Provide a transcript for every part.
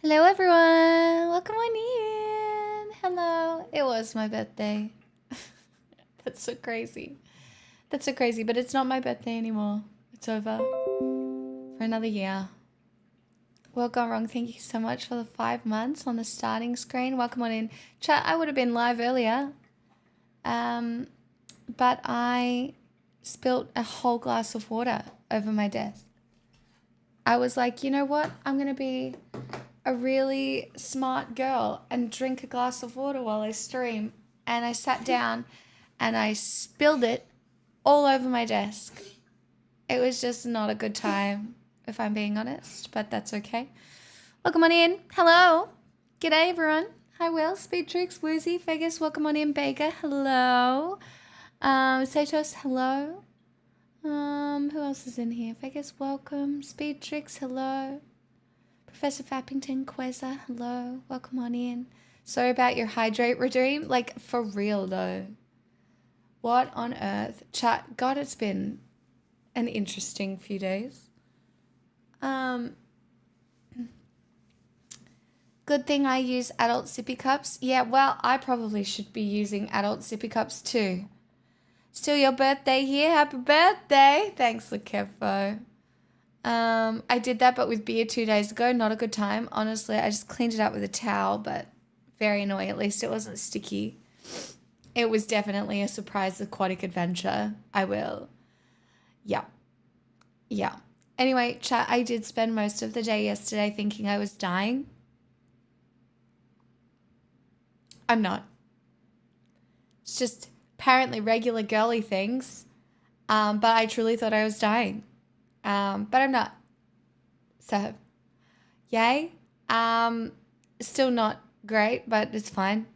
Hello, everyone. Welcome on in. Hello. It was my birthday. That's so crazy. That's so crazy, but it's not my birthday anymore. It's over for another year. Well gone wrong. Thank you so much for the 5 months on the starting screen. Welcome on in. Chat, I would have been live earlier. But I spilt a whole glass of water over my desk. I was like, you know what? I'm going to be a really smart girl and drink a glass of water while I stream. And I sat down and I spilled it all over my desk. It was just not a good time, if I'm being honest, but that's okay. Welcome on in. Hello. G'day, everyone. Hi, Will, Speedtrix, Woozy, Vegas. Welcome on in, Baker. Hello. Satos, hello. Who else is in here? Vegas, welcome. Speedtrix, hello. Professor Fappington, Queza, hello. Welcome on in. Sorry about your hydrate redeem. Like, for real, though. What on earth? Chat, God, it's been an interesting few days. Good thing I use adult sippy cups. Yeah, well, I probably should be using adult sippy cups too. Still your birthday here. Happy birthday. Thanks, Lekefo. I did that, but with beer 2 days ago. Not a good time. Honestly, I just cleaned it up with a towel, but very annoying. At least it wasn't sticky. It was definitely a surprise aquatic adventure. I will. Yeah. Yeah. Anyway, chat, I did spend most of the day yesterday thinking I was dying. I'm not. It's just apparently regular girly things. But I truly thought I was dying. But I'm not. So, yay. Still not great, but it's fine.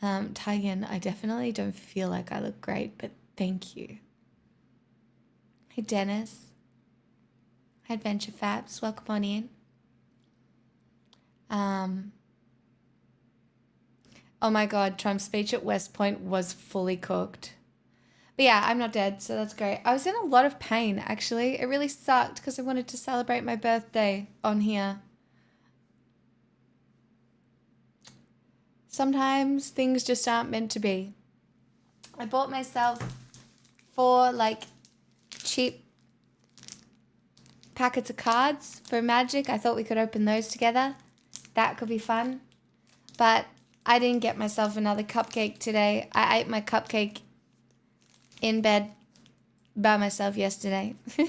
Taiyan, I definitely don't feel like I look great, but thank you. Hey, Dennis. Hi, Adventure Fabs. Welcome on in. Oh my God, Trump's speech at West Point was fully cooked. But yeah, I'm not dead, so that's great. I was in a lot of pain, actually. It really sucked because I wanted to celebrate my birthday on here. Sometimes things just aren't meant to be. I bought myself 4 like cheap packets of cards for Magic. I thought we could open those together. That could be fun. But I didn't get myself another cupcake today. I ate my cupcake in bed by myself yesterday. But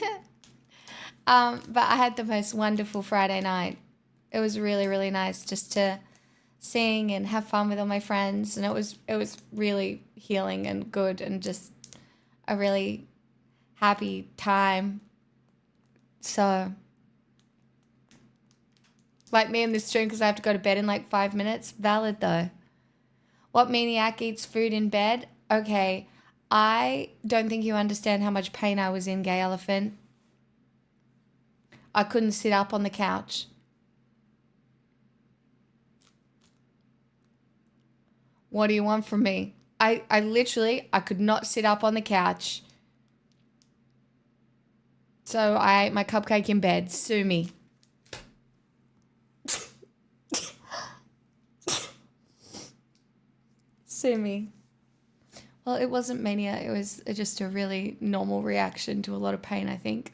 I had the most wonderful Friday night. It was really, really nice just to sing and have fun with all my friends, and it was really healing and good and just a really happy time. So, like me in this stream because I have to go to bed in like 5 minutes. Valid though. What maniac eats food in bed? Okay, I don't think you understand how much pain I was in, Gay Elephant. I couldn't sit up on the couch. What do you want from me? I literally, I could not sit up on the couch. So I ate my cupcake in bed. Sue me. Sue me. Well, it wasn't mania. It was just a really normal reaction to a lot of pain, I think.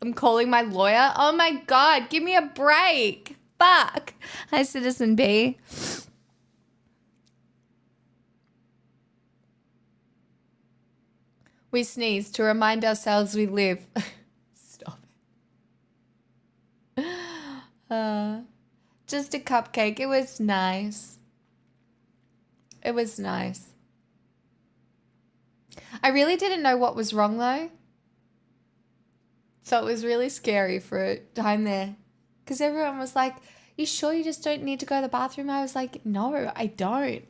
I'm calling my lawyer. Oh my God, give me a break. Fuck. Hi, Citizen B. We sneeze to remind ourselves we live. Stop it. Just a cupcake. It was nice. It was nice. I really didn't know what was wrong though. So it was really scary for a time there. Because everyone was like, you sure you just don't need to go to the bathroom? I was like, no, I don't.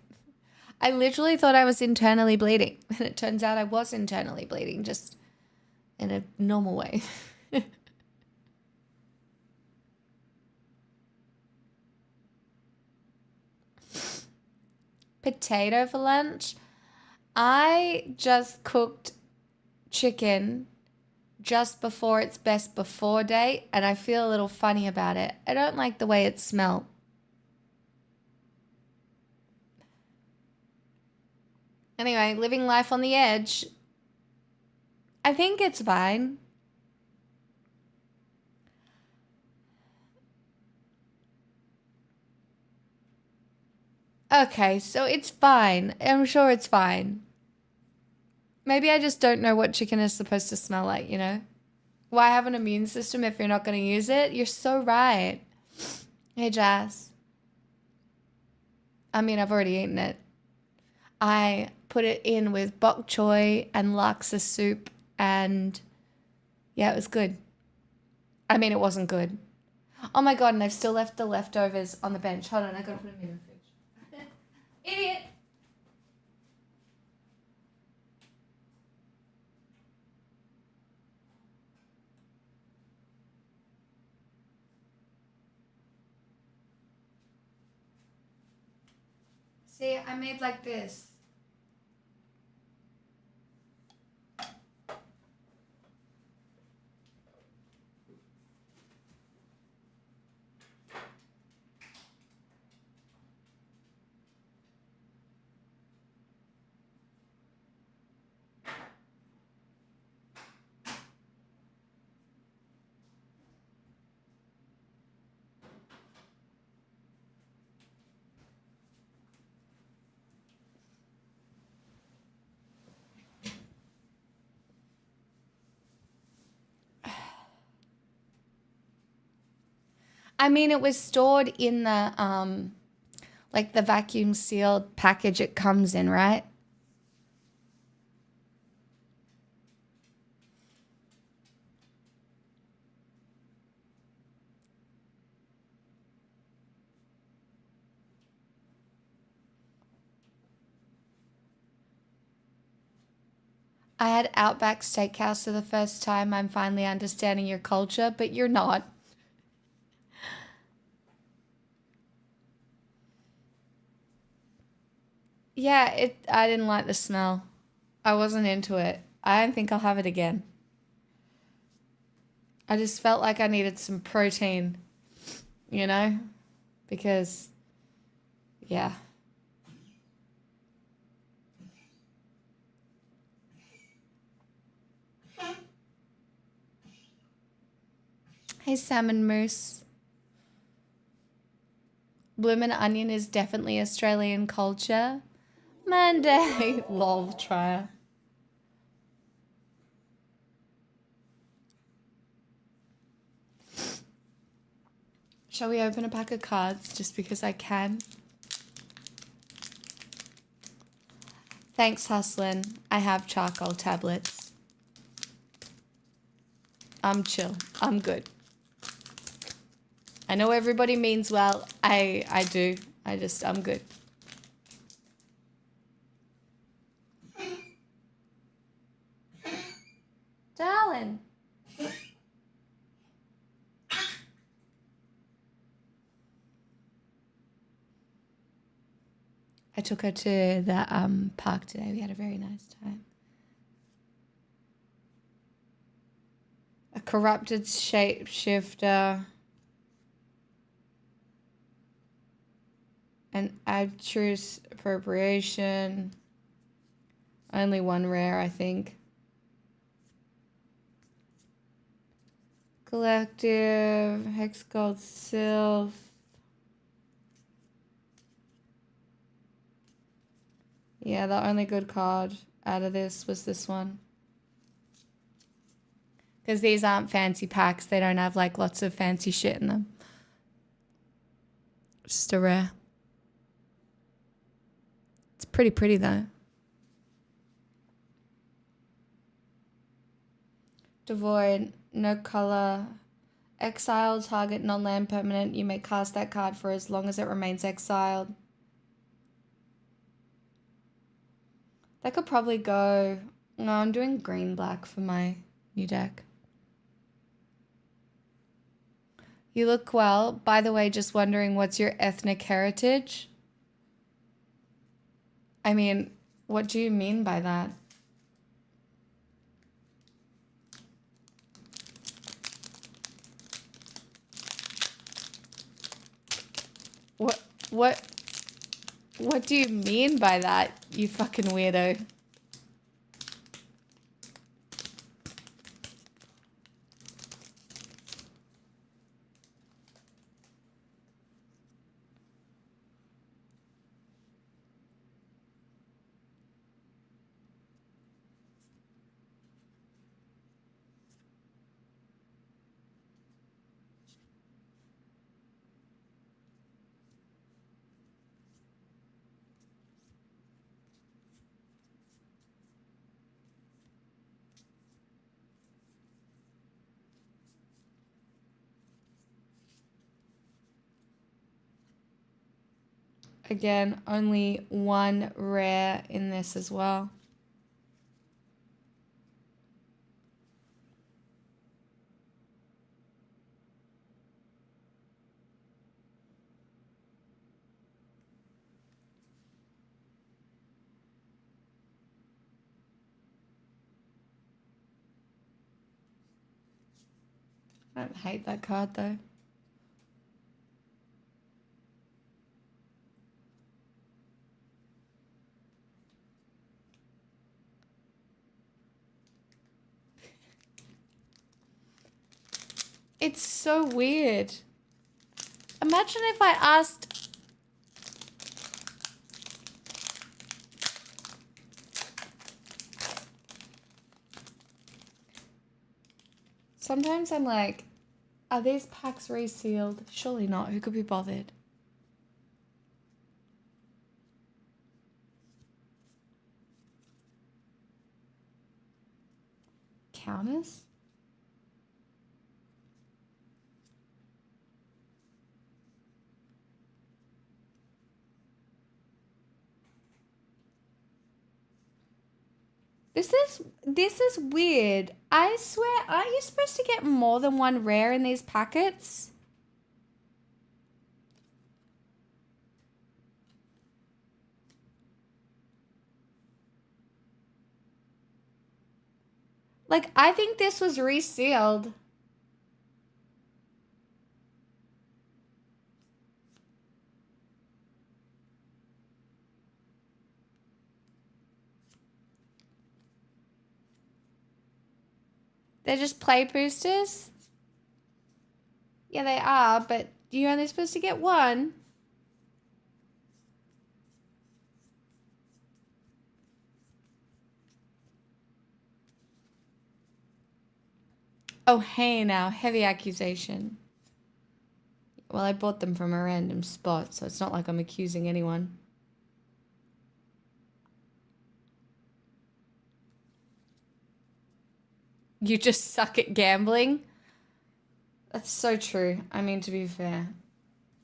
I literally thought I was internally bleeding. And it turns out I was internally bleeding, just in a normal way. Potato for lunch? I just cooked chicken just before its best before date, and I feel a little funny about it. I don't like the way it smelled. Anyway, living life on the edge. I think it's fine. Okay, so it's fine. I'm sure it's fine. Maybe I just don't know what chicken is supposed to smell like, you know? Why have an immune system if you're not going to use it? You're so right. Hey, Jazz. I mean, I've already eaten it. I put it in with bok choy and laksa soup, and yeah, it was good. I mean, it wasn't good. Oh my God, and I've still left the leftovers on the bench. Hold on, I gotta put them in the fridge. Idiot! See, I made like this. I mean, it was stored in the like the vacuum sealed package it comes in, right? I had Outback Steakhouse for the first time. I'm finally understanding your culture, but you're not. Yeah, I didn't like the smell. I wasn't into it. I don't think I'll have it again. I just felt like I needed some protein, you know? Because yeah. Hey Salmon Moose. Bloomin' onion is definitely Australian culture. Monday. Lol, try. Shall we open a pack of cards just because I can? Thanks, Hustlin. I have charcoal tablets. I'm chill. I'm good. I know everybody means well. I do. I'm good. Darling. I took her to the park today. We had a very nice time. A corrupted shapeshifter. An abstruse appropriation. Only one rare, I think. Collective. Hex Gold Sylph. Yeah, the only good card out of this was this one. Because these aren't fancy packs. They don't have like lots of fancy shit in them. Just a rare. It's pretty though. Devoid, no color. Exile, target non-land permanent. You may cast that card for as long as it remains exiled. That could probably go... No, I'm doing green-black for my new deck. You look well. By the way, just wondering, what's your ethnic heritage? I mean, what do you mean by that? What what what do you mean by that, you fucking weirdo? Again, only one rare in this as well. I don't hate that card though. It's so weird. Imagine if I asked... Sometimes I'm like, are these packs resealed? Surely not. Who could be bothered? Countess? This is weird. I swear, aren't you supposed to get more than one rare in these packets? Like, I think this was resealed. They're just play boosters? Yeah, they are, but you're only supposed to get one. Oh, hey now, heavy accusation. Well, I bought them from a random spot, so it's not like I'm accusing anyone. You just suck at gambling? That's so true. I mean, to be fair,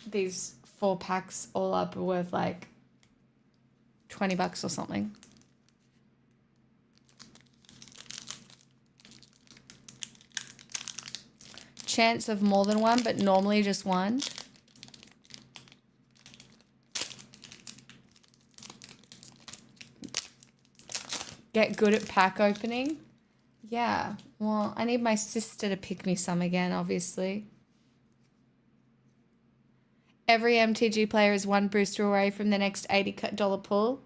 these 4 packs all up are worth like $20 or something. Chance of more than one, but normally just one. Get good at pack opening. Yeah, well, I need my sister to pick me some again, obviously. Every MTG player is one booster away from the next $80 pull.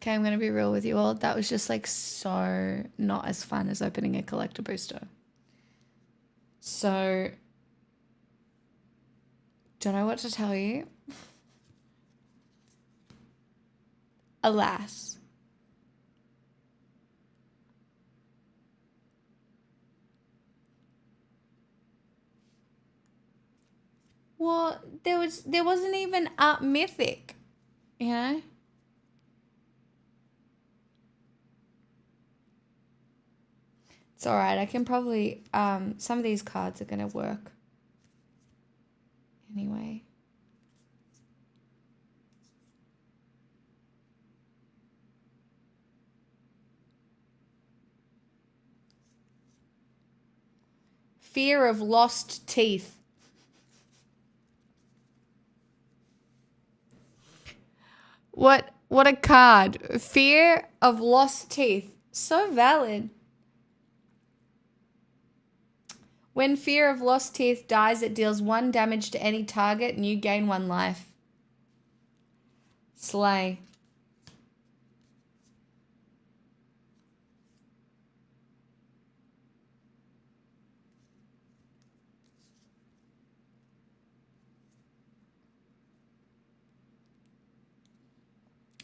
Okay, I'm going to be real with you all. That was just like so not as fun as opening a collector booster. So, don't know what to tell you. Alas. Well, there wasn't even a mythic, you know? It's all right. I can probably some of these cards are going to work. Anyway. fear of lost teeth. What a card. Fear of lost teeth. So valid. When fear of lost teeth dies, it deals 1 damage to any target and you gain 1 life. Slay.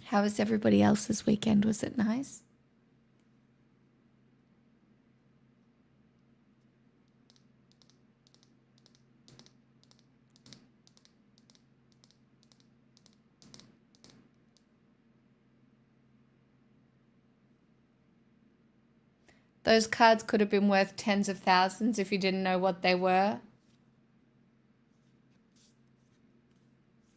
How was everybody else this weekend? Was it nice? Those cards could have been worth tens of thousands if you didn't know what they were.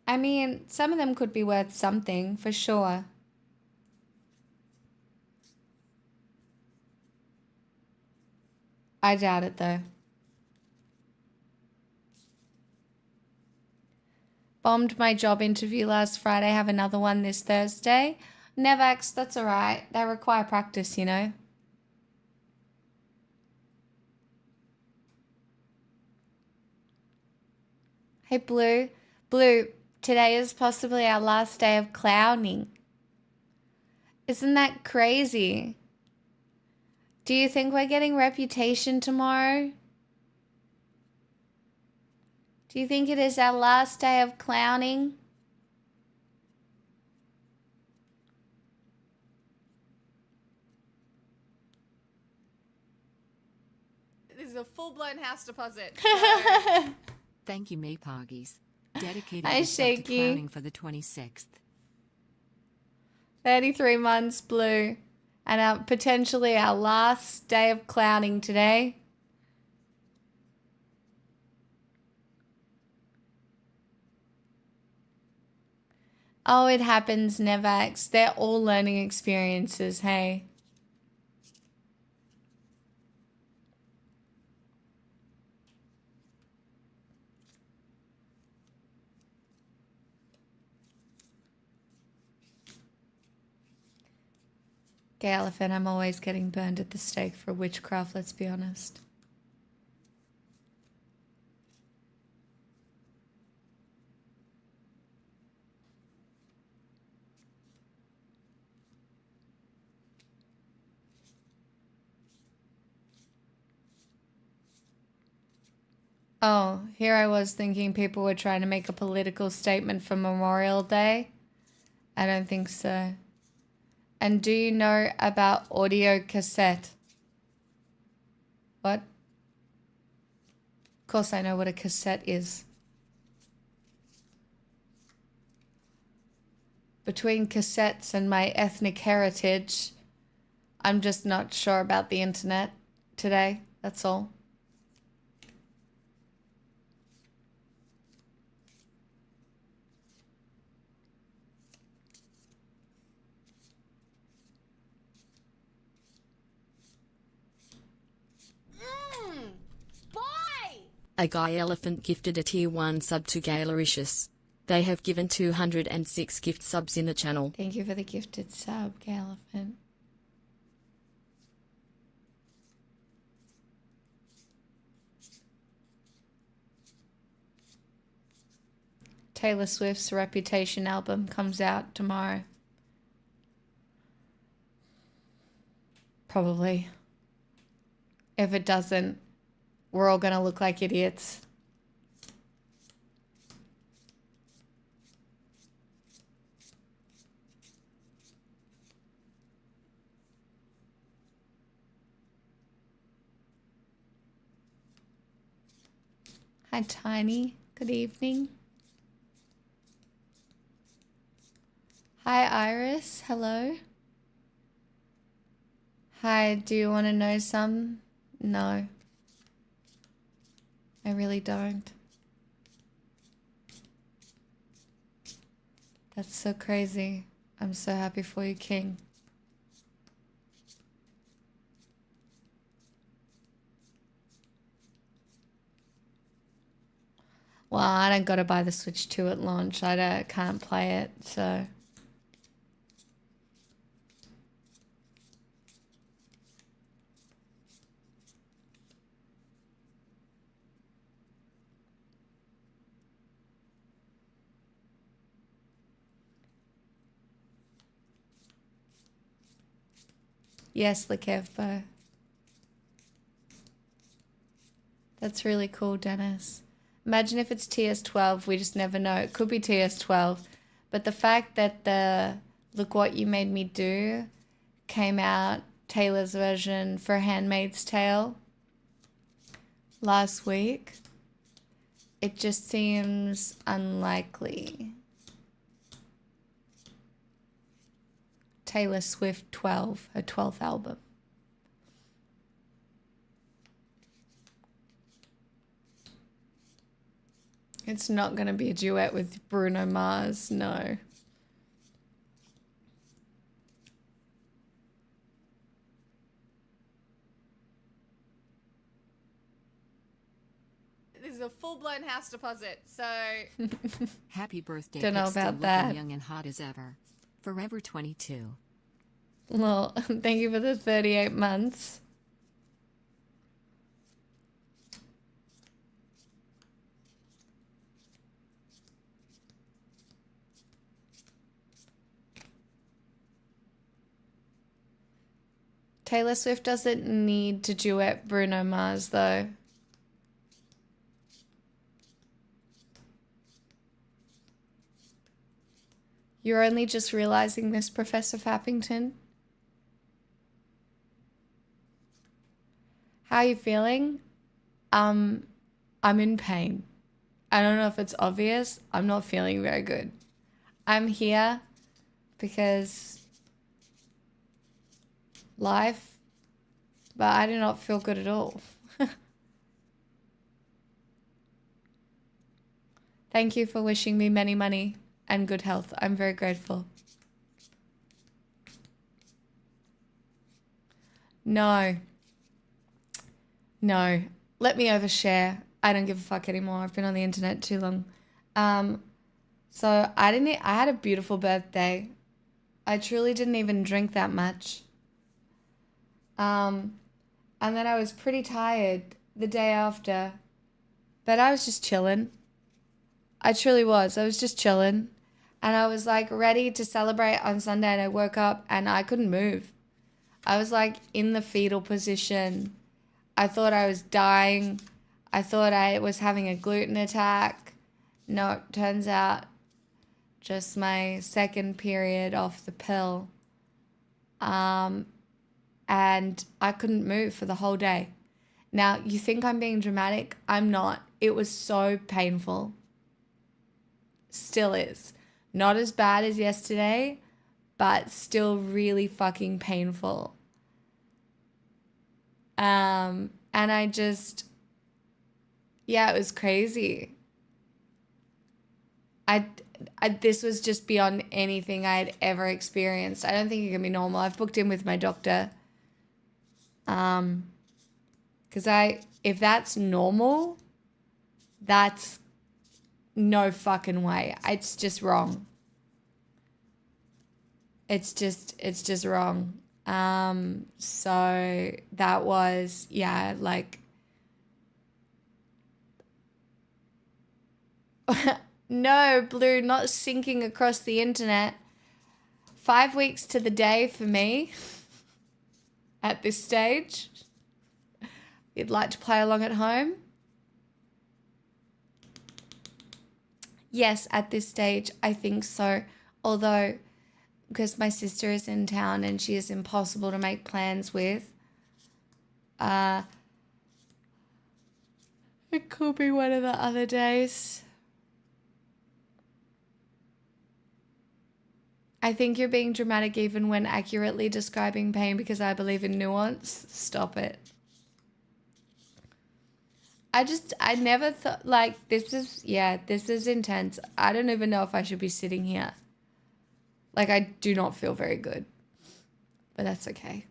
I mean, some of them could be worth something, for sure. I doubt it, though. Bombed my job interview last Friday. Have another one this Thursday. Nevax, that's all right. They require practice, you know. Hey, Blue. Blue, today is possibly our last day of clowning. Isn't that crazy? Do you think we're getting Reputation tomorrow? Do you think it is our last day of clowning? This is a full-blown house deposit. Thank you, Maypoggies. Dedicated Hi, this up to Shaky. clowning for the 26th. 33 months, Blue. And potentially our last day of clowning today. Oh, it happens, Nevax. They're all learning experiences, hey. Gay Elephant, I'm always getting burned at the stake for witchcraft, let's be honest. Oh, here I was thinking people were trying to make a political statement for Memorial Day. I don't think so. And do you know about audio cassette? What? Of course I know what a cassette is. Between cassettes and my ethnic heritage, I'm just not sure about the internet today, that's all. A Guy Elephant gifted a tier 1 sub to Gayloricious. They have given 206 gift subs in the channel. Thank you for the gifted sub, Gay Elephant. Taylor Swift's Reputation album comes out tomorrow. Probably. If it doesn't, we're all gonna look like idiots. Hi, Tiny. Good evening. Hi, Iris. Hello. Hi, do you want to know some? No. I really don't. That's so crazy. I'm so happy for you, King. Well, I don't got to buy the Switch 2 at launch. Can't play it, so. Yes, Lekevbo. That's really cool, Dennis. Imagine if it's TS12, we just never know. It could be TS12. But the fact that the Look What You Made Me Do came out, Taylor's version for Handmaid's Tale, last week, it just seems unlikely. Taylor Swift 12, her 12th album. It's not going to be a duet with Bruno Mars, no. This is a full-blown house deposit, so... Happy birthday, Don't know Pip, still about looking that. young and hot as ever. Forever 22. Well, thank you for the 38 months. Taylor Swift doesn't need to duet Bruno Mars, though. You're only just realizing this, Professor Fappington? How are you feeling? I'm in pain. I don't know if it's obvious. I'm not feeling very good. I'm here because life, but I do not feel good at all. Thank you for wishing me many money and good health. I'm very grateful. No. No. Let me overshare. I don't give a fuck anymore. I've been on the internet too long. So I had a beautiful birthday. I truly didn't even drink that much. And then I was pretty tired the day after. But I was just chilling. I truly was. I was just chilling. And I was like ready to celebrate on Sunday, and I woke up and I couldn't move. I was like in the fetal position. I thought I was dying. I thought I was having a gluten attack. No, it turns out just my second period off the pill. And I couldn't move for the whole day. Now, you think I'm being dramatic? I'm not. It was so painful. Still is. Not as bad as yesterday, but still really fucking painful. And I just, yeah, it was crazy. This was just beyond anything I had ever experienced. I don't think it can be normal. I've booked in with my doctor. Because if that's normal, that's no fucking way. It's just wrong. It's just wrong. So that was, yeah, like, no, Blue, not syncing across the internet. 5 weeks to the day for me at this stage. You'd like to play along at home? Yes, at this stage, I think so. Although, because my sister is in town and she is impossible to make plans with, it could be one of the other days. I think you're being dramatic even when accurately describing pain because I believe in nuance. Stop it. I never thought, like, this is intense. I don't even know if I should be sitting here. Like, I do not feel very good. But that's okay.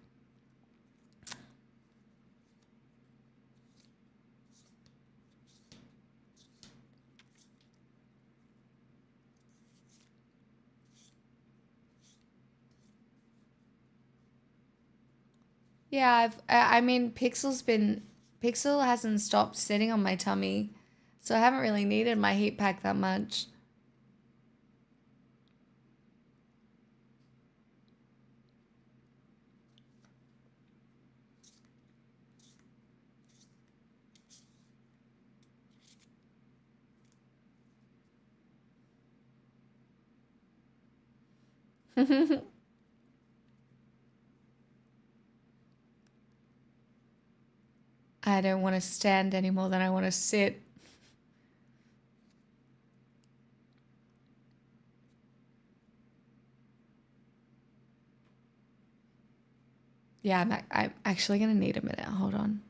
Yeah, I mean, Pixel hasn't stopped sitting on my tummy, so I haven't really needed my heat pack that much. I don't want to stand any more than I want to sit. Yeah, I'm actually gonna need a minute. Hold on.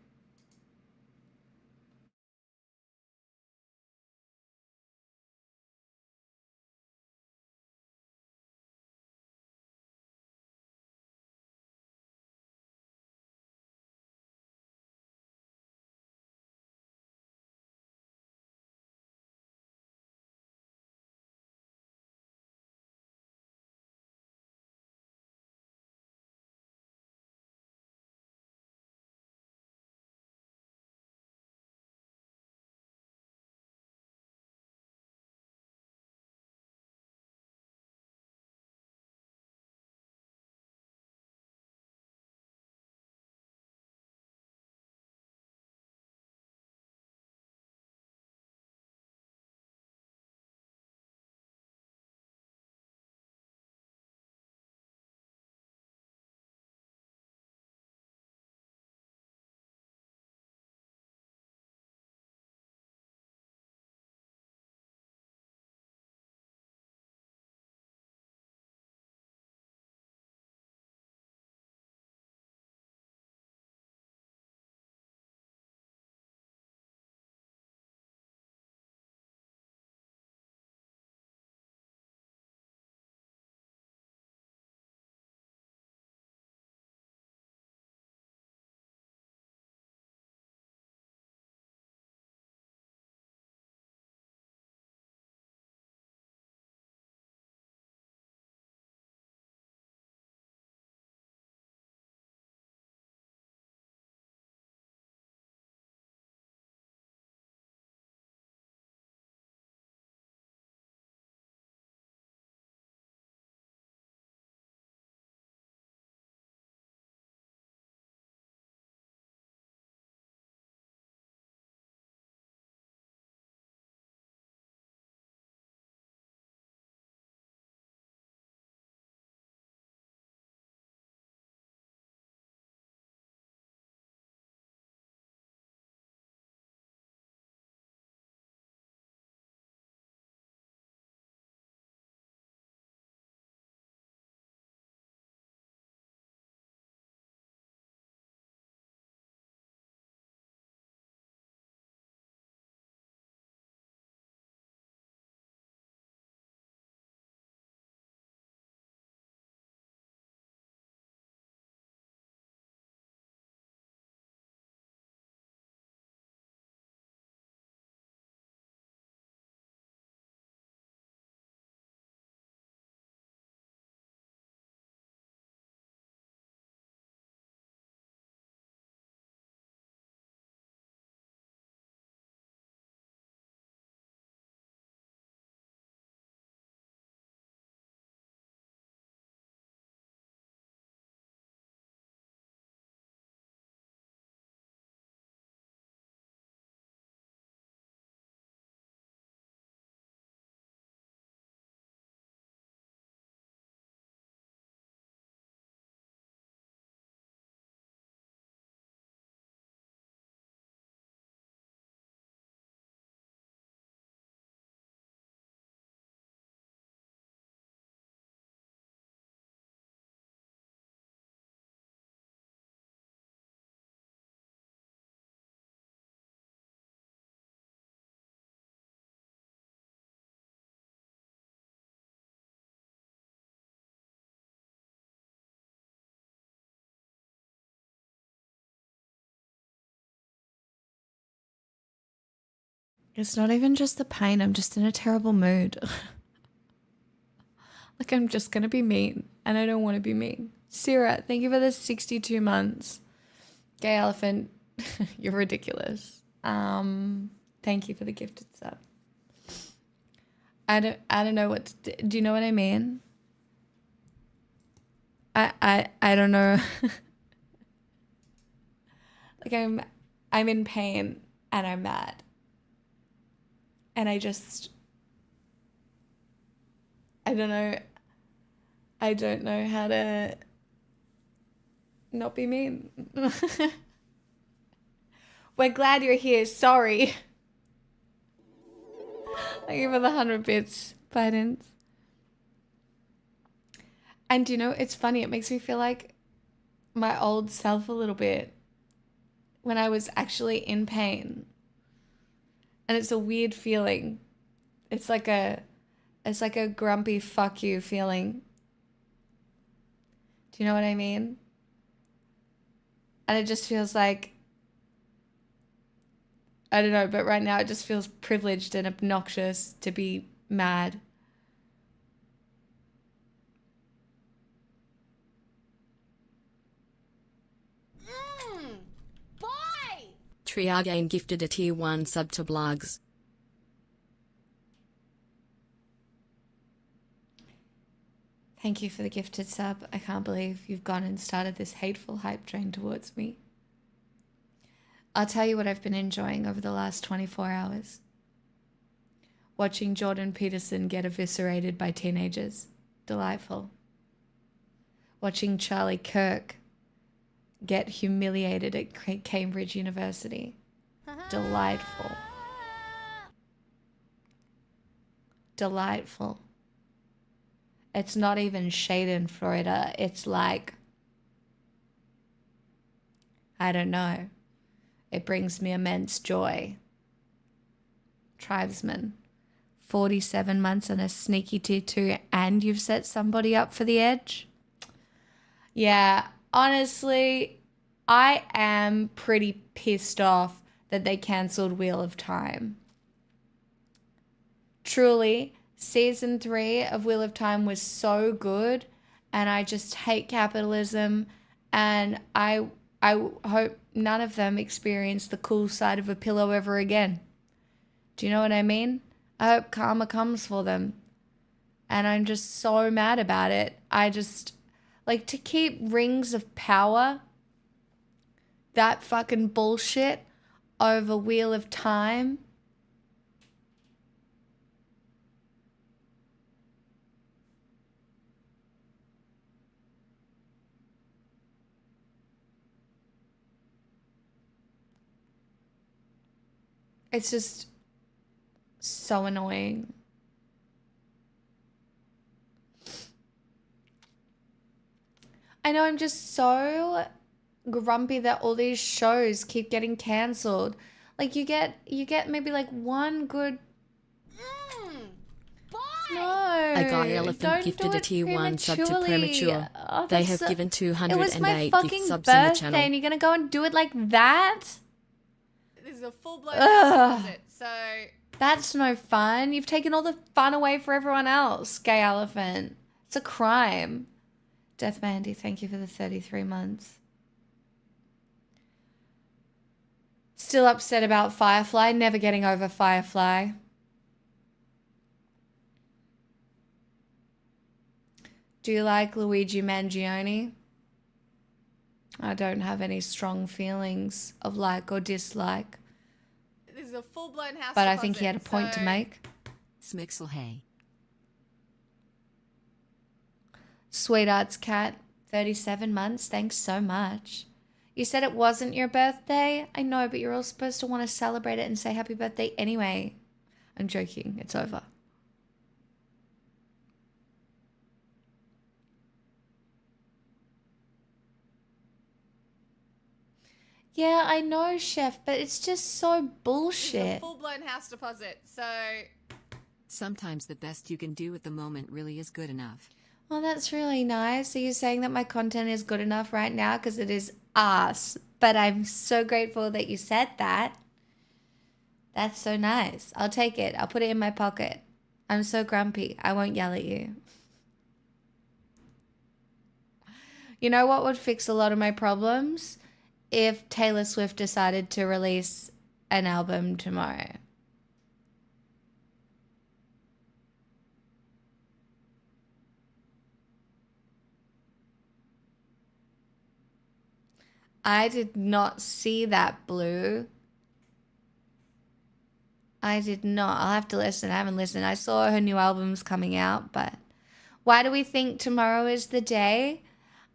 It's not even just the pain. I'm just in a terrible mood. Like I'm just gonna be mean, and I don't want to be mean. Sarah, thank you for the 62 months. Gay Elephant, you're ridiculous. Thank you for the gifted sub. I don't know what to do you know what I mean? I don't know. Like I'm in pain and I'm mad. And I don't know. I don't know how to not be mean. We're glad you're here. Sorry. Thank you for the 100 bits, Bidens. And you know, it's funny. It makes me feel like my old self a little bit when I was actually in pain. And it's a weird feeling. It's like a grumpy fuck you feeling. Do you know what I mean? And it just feels like, I don't know, but right now it just feels privileged and obnoxious to be mad. Triagain gifted a tier 1 sub to Blugs. Thank you for the gifted sub. I can't believe you've gone and started this hateful hype train towards me. I'll tell you what I've been enjoying over the last 24 hours. Watching Jordan Peterson get eviscerated by teenagers. Delightful. Watching Charlie Kirk get humiliated at Cambridge University. Delightful. Delightful. It's not even Schadenfreude. It's like, I don't know. It brings me immense joy. Tribesman, 47 months and a sneaky tier 2, and you've set somebody up for the edge? Yeah, honestly, I am pretty pissed off that they cancelled Wheel of Time. Truly, season 3 of Wheel of Time was so good, and I just hate capitalism, and I hope none of them experience the cool side of a pillow ever again. Do you know what I mean? I hope karma comes for them. And I'm just so mad about it. I just, like, to keep Rings of Power, that fucking bullshit, over Wheel of Time. It's just so annoying. I know, I'm just so grumpy that all these shows keep getting cancelled. Like you get maybe like one good. No, A guy elephant don't gifted do a it tier 1 sub to prematurely. Premature. Oh, They that's have given It was my 208 fucking gift subs in the birthday, channel. and you're gonna go and do it like that? This is a full-blown Ugh. deposit, so That's no fun. You've taken all the fun away for everyone else, Gay Elephant. It's a crime. Death Mandy, thank you for the 33 months. Still upset about Firefly, never getting over Firefly. Do you like Luigi Mangione? I don't have any strong feelings of like or dislike, this is a full-blown house but I deposit, think he had a point to so make. Smixel Hay. Sweetheart's Cat, 37 months. Thanks so much. You said it wasn't your birthday? I know, but you're all supposed to want to celebrate it and say happy birthday anyway. I'm joking. It's over. Yeah, I know, Chef, but it's just so This is a bullshit. full-blown house deposit, so Sometimes the best you can do at the moment really is good enough. Oh, that's really nice. Are you saying that my content is good enough right now? Because it is ass. But I'm so grateful that you said that. That's so nice. I'll take it. I'll put it in my pocket. I'm so grumpy. I won't yell at you. You know what would fix a lot of my problems? if Taylor Swift decided to release an album tomorrow? I did not see that, Blue. I did not. I'll have to listen. I haven't listened. I saw her new album's coming out, but why do we think tomorrow is the day?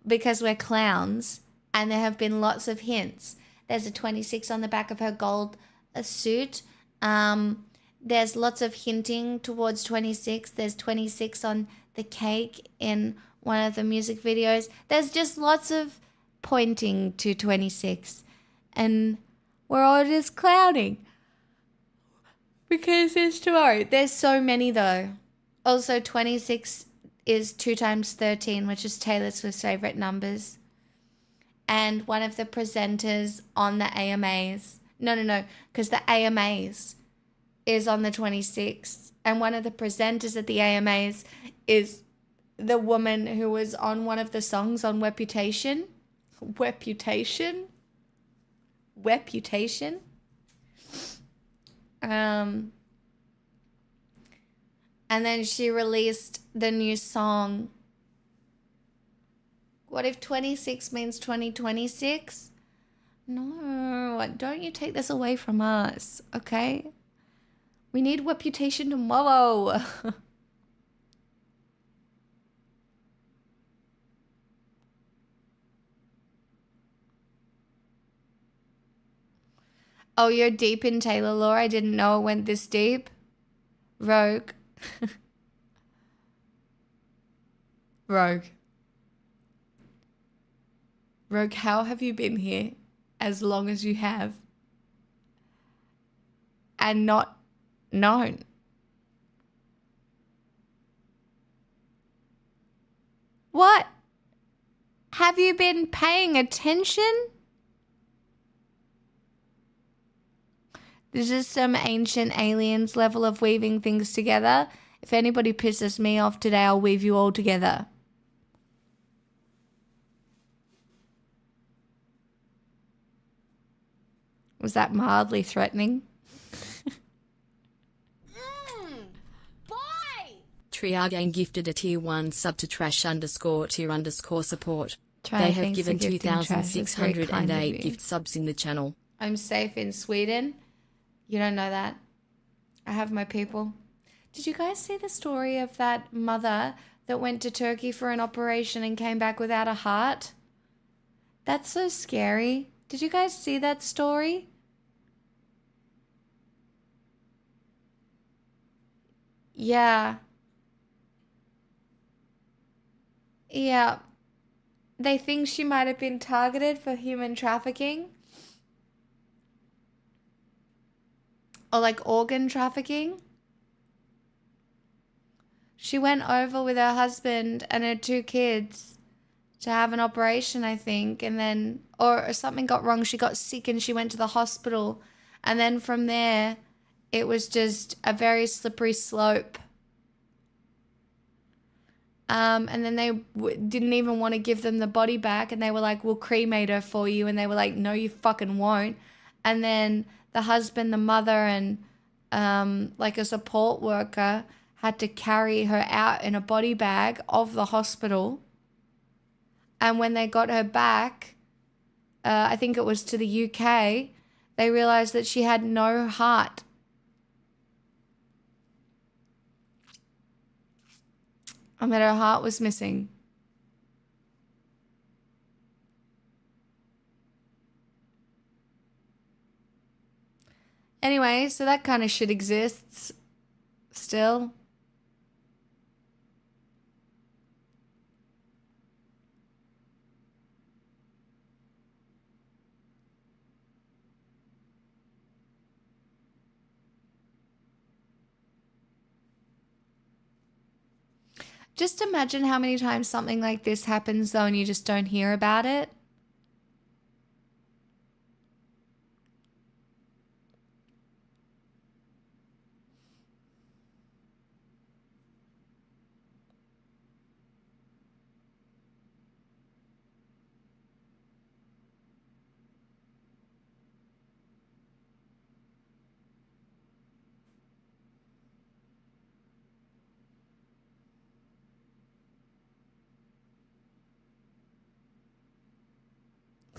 Because we're clowns, and there have been lots of hints. There's a 26 on the back of her gold suit. There's lots of hinting towards 26. There's 26 on the cake in one of the music videos. There's just lots of pointing to 26. And we're all just clowning. Because it's tomorrow. There's so many though. Also, 26 is 2 times 13, which is Taylor Swift's favorite numbers. And one of the presenters on the AMAs, no, because the AMAs is on the 26th. And one of the presenters at the AMAs is the woman who was on one of the songs on Reputation. Reputation. And then she released the new song. What if 26 means 2026? No, don't you take this away from us, okay? We need Reputation tomorrow. Oh, you're deep in Taylor lore? I didn't know it went this deep. Rogue. Rogue, how have you been here as long as you have and not known? What? Have you been paying attention? This is some ancient aliens level of weaving things together. If anybody pisses me off today, I'll weave you all together. Was that mildly threatening? Triagain gifted a tier 1 sub to trash_tier_support. Try, They have thanks given for gifting Trash. That's very kind of 2,608 you. gift subs in the channel. I'm safe in Sweden. You don't know that. I have my people. Did you guys see the story of that mother that went to Turkey for an operation and came back without a heart? That's so scary. Did you guys see that story? Yeah. Yeah. They think she might have been targeted for human trafficking. Or like organ trafficking. She went over with her husband and her 2 kids to have an operation, I think. And then, or something got wrong. She got sick and she went to the hospital. And then from there, it was just a very slippery slope. And then they didn't even want to give them the body back. And they were like, we'll cremate her for you. And they were like, no, you fucking won't. And then the husband, the mother, and like a support worker had to carry her out in a body bag of the hospital. And when they got her back, I think it was to the UK, they realized that she had no heart. And that her heart was missing. Anyway, so that kind of shit exists still. Just imagine how many times something like this happens though and you just don't hear about it.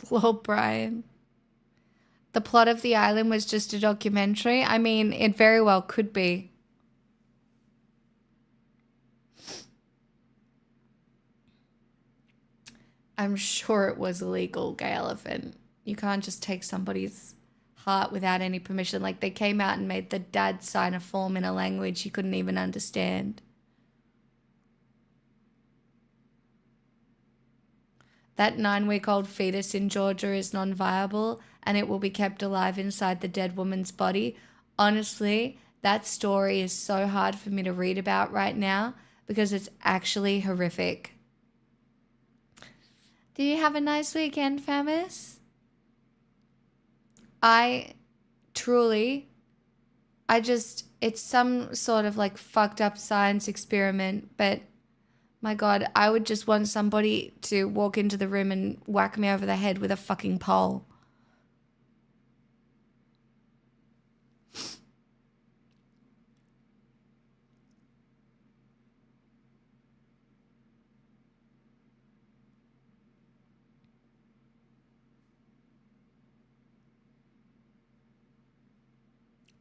Lol, Brian. The plot of The Island was just a documentary. I mean, it very well could be. I'm sure it was illegal, Gay Elephant. You can't just take somebody's heart without any permission. Like, they came out and made the dad sign a form in a language he couldn't even understand. That 9-week-old fetus in Georgia is non-viable and it will be kept alive inside the dead woman's body. Honestly, that story is so hard for me to read about right now because it's actually horrific. Did you have a nice weekend, Famis? It's some sort of like fucked up science experiment, but my God, I would just want somebody to walk into the room and whack me over the head with a fucking pole.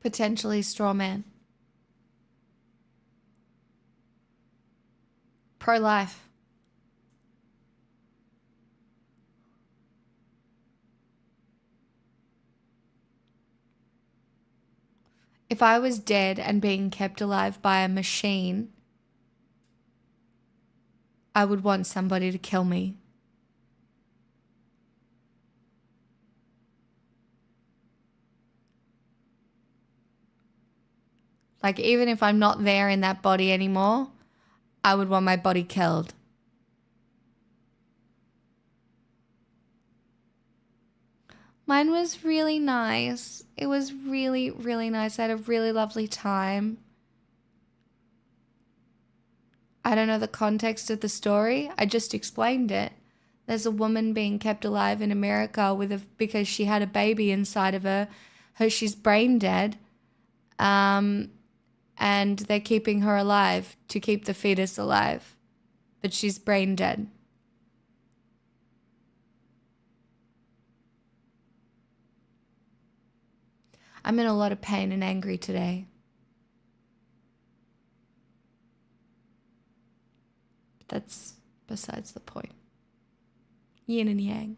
Potentially straw man. Pro-life. If I was dead and being kept alive by a machine, I would want somebody to kill me. Like, even if I'm not there in that body anymore, I would want my body killed. Mine was really nice. It was really, really nice. I had a really lovely time. I don't know the context of the story. I just explained it. There's a woman being kept alive in America because she had a baby inside of her. She's brain dead. And they're keeping her alive to keep the fetus alive. But she's brain dead. I'm in a lot of pain and angry today. But that's besides the point. Yin and yang.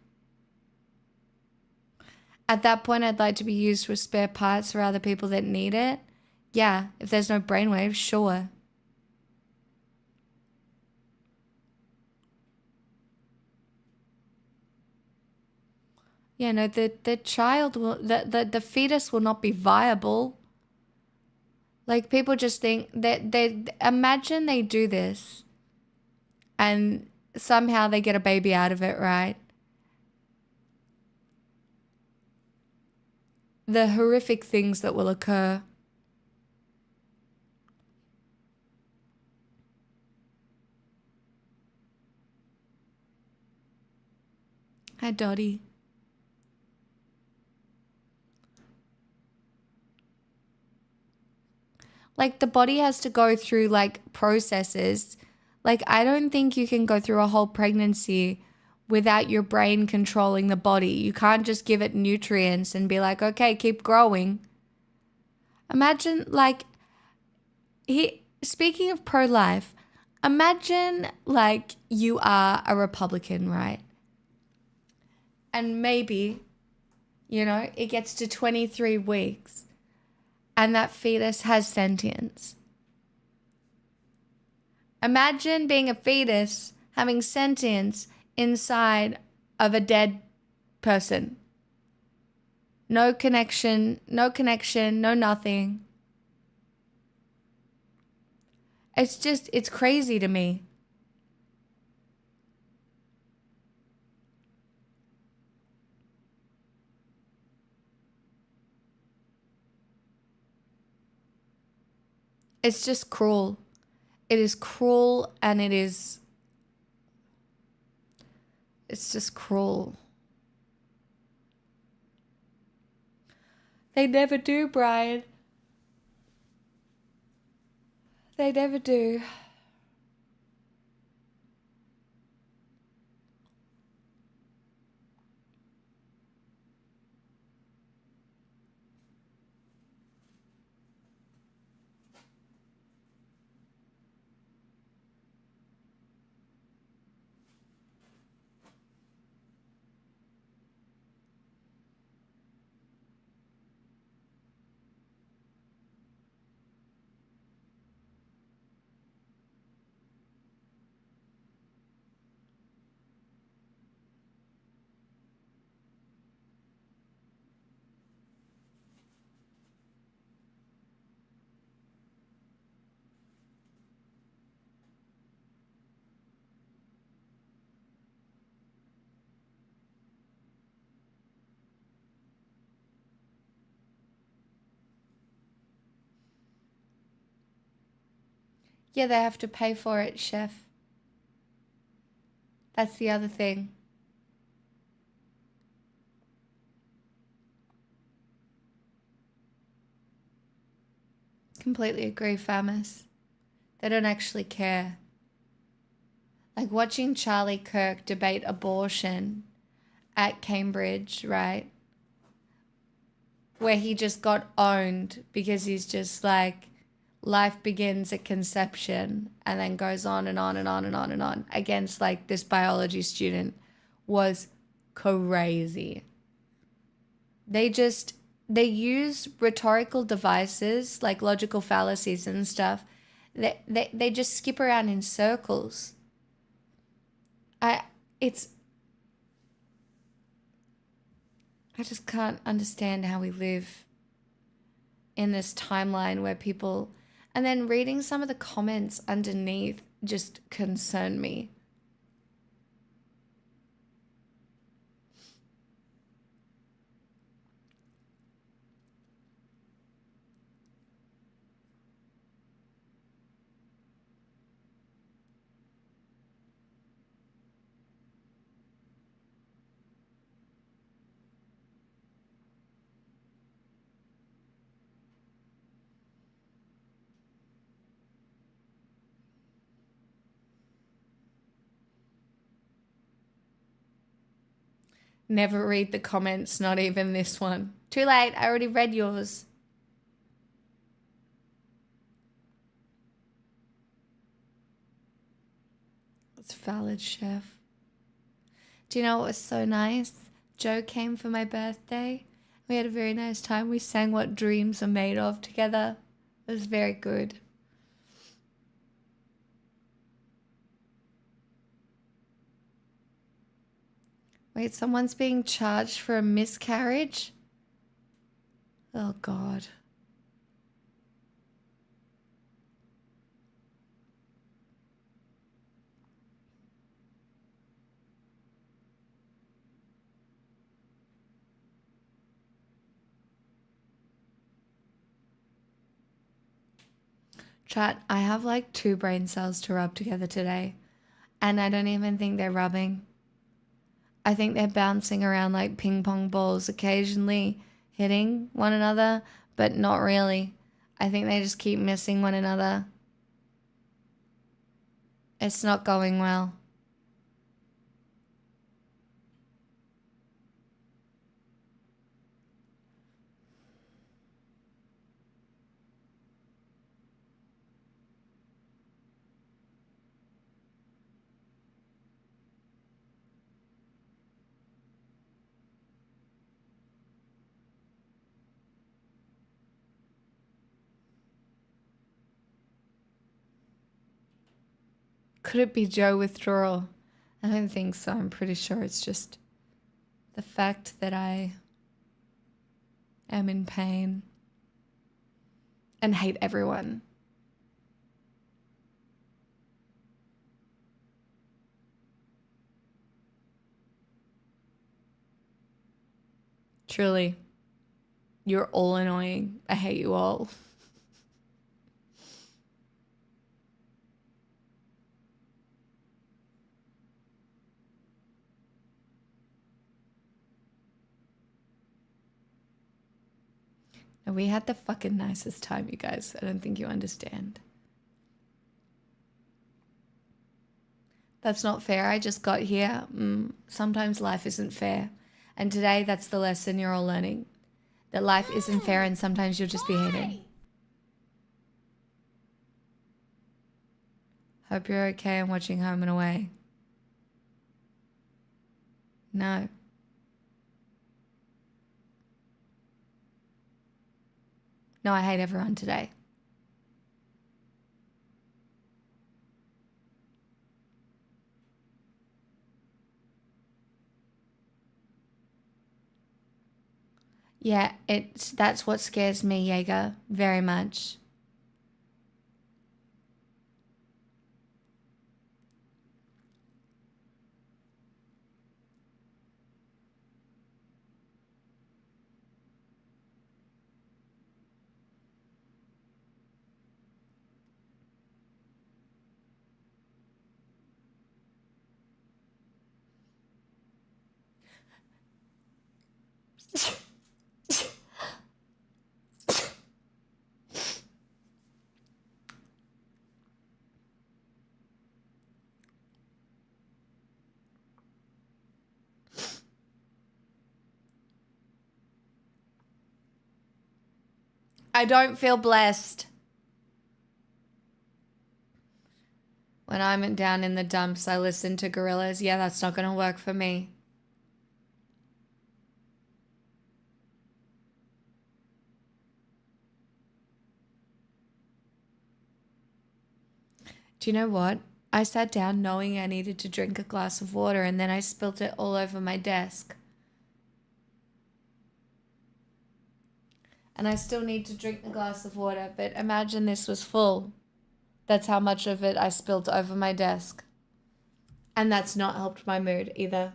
At that point, I'd like to be used with spare parts for other people that need it. Yeah, if there's no brainwaves, sure. Yeah, no, the child will, the fetus will not be viable. Like, people just think that they imagine they do this and somehow they get a baby out of it, right? The horrific things that will occur. Hi, Dottie. Like, the body has to go through, like, processes. Like, I don't think you can go through a whole pregnancy without your brain controlling the body. You can't just give it nutrients and be like, okay, keep growing. Imagine, like, speaking of pro-life, imagine, like, you are a Republican, right? And maybe, you know, it gets to 23 weeks and that fetus has sentience. Imagine being a fetus having sentience inside of a dead person. No connection, no nothing. It's crazy to me. It's just cruel. It is cruel and it's just cruel. They never do, Brian. They never do. Yeah, they have to pay for it, chef. That's the other thing. Completely agree, Famis. They don't actually care. Like watching Charlie Kirk debate abortion at Cambridge, right? Where he just got owned because he's just like, life begins at conception and then goes on and on and on and on and on against like this biology student was crazy. They use rhetorical devices like logical fallacies and stuff. They just skip around in circles. I just can't understand how we live in this timeline where people, and then reading some of the comments underneath just concern me. Never read the comments, not even this one. Too late, I already read yours. It's valid, chef. Do you know what was so nice? Joe came for my birthday. We had a very nice time. We sang What Dreams Are Made Of together. It was very good. Wait, someone's being charged for a miscarriage? Oh, God. Chat, I have like 2 brain cells to rub together today, and I don't even think they're rubbing. I think they're bouncing around like ping pong balls, occasionally hitting one another, but not really. I think they just keep missing one another. It's not going well. Could it be Joe withdrawal? I don't think so. I'm pretty sure it's just the fact that I am in pain and hate everyone. Truly, you're all annoying. I hate you all. And we had the fucking nicest time, you guys. I don't think you understand. That's not fair. I just got here. Sometimes life isn't fair. And today, that's the lesson you're all learning. That life isn't fair and sometimes you'll just be hated. Hope you're okay and watching Home and Away. No. No, I hate everyone today. Yeah, that's what scares me, Jaeger, very much. I don't feel blessed. When I'm down in the dumps, I listen to Gorillaz. Yeah, that's not going to work for me. Do you know what? I sat down knowing I needed to drink a glass of water and then I spilt it all over my desk. And I still need to drink the glass of water, but imagine this was full. That's how much of it I spilt over my desk. And that's not helped my mood either.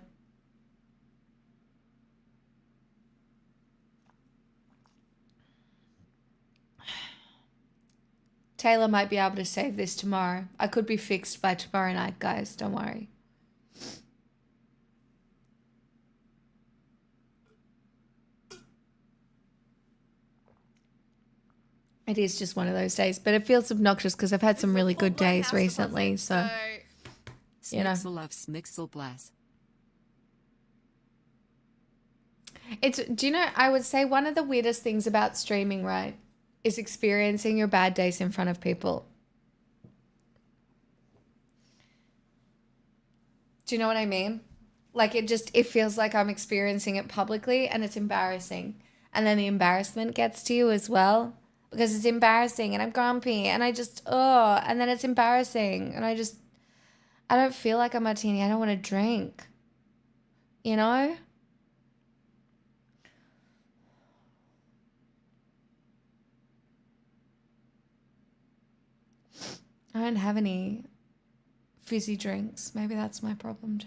Taylor might be able to save this tomorrow. I could be fixed by tomorrow night, guys. Don't worry. It is just one of those days, but it feels obnoxious because I've had some really good days recently. So, you know. Smixel of Smixel Bless. Do you know, I would say one of the weirdest things about streaming, right, is experiencing your bad days in front of people. Do you know what I mean? Like it feels like I'm experiencing it publicly and it's embarrassing. And then the embarrassment gets to you as well because it's embarrassing and I'm grumpy and and then it's embarrassing and I don't feel like a martini. I don't want to drink, you know? I don't have any fizzy drinks. Maybe that's my problem too.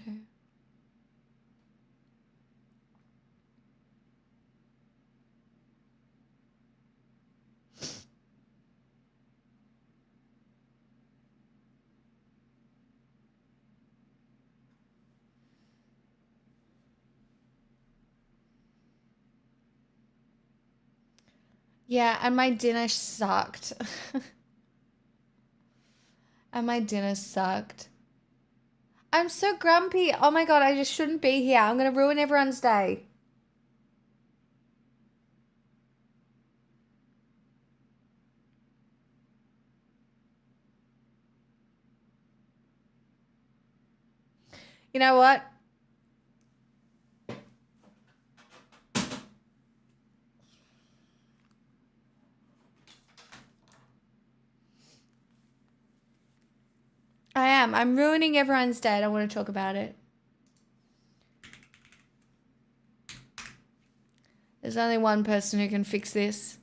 Yeah, and my dinner sucked. And my dinner sucked. I'm so grumpy. Oh my God, I just shouldn't be here. I'm going to ruin everyone's day. You know what? I am. I'm ruining everyone's day. I don't want to talk about it. There's only one person who can fix this.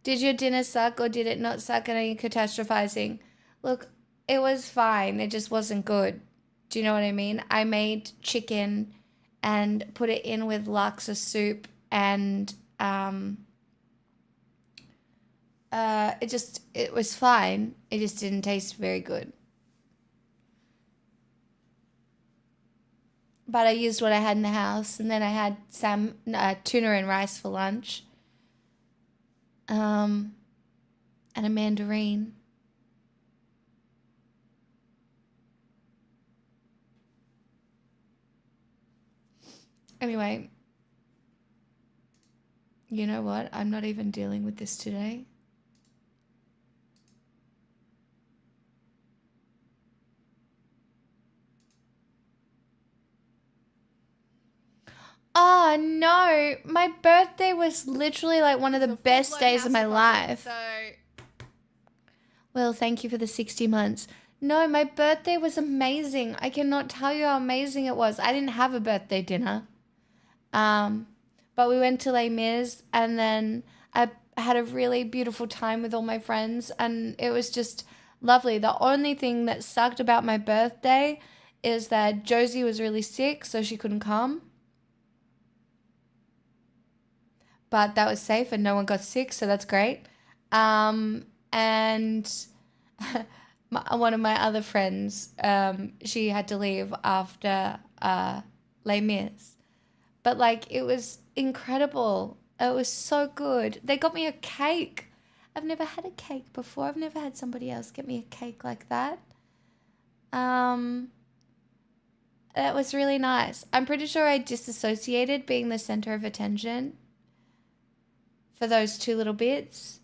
Did your dinner suck or did it not suck and are you catastrophizing? Look, it was fine. It just wasn't good. Do you know what I mean? I made chicken and put it in with laksa soup and it was fine. It just didn't taste very good. But I used what I had in the house, and then I had some tuna and rice for lunch, and a mandarin. Anyway, you know what? I'm not even dealing with this today. Oh no, my birthday was literally like one of the best days of my life. Well, thank you for the 60 months. No, my birthday was amazing. I cannot tell you how amazing it was. I didn't have a birthday dinner. But we went to Les Mis and then I had a really beautiful time with all my friends and it was just lovely. The only thing that sucked about my birthday is that Josie was really sick, so she couldn't come. But that was safe and no one got sick, so that's great. And one of my other friends, she had to leave after Les Mis. But, like, it was incredible. It was so good. They got me a cake. I've never had a cake before. I've never had somebody else get me a cake like that. That was really nice. I'm pretty sure I disassociated being the center of attention for those two little bits.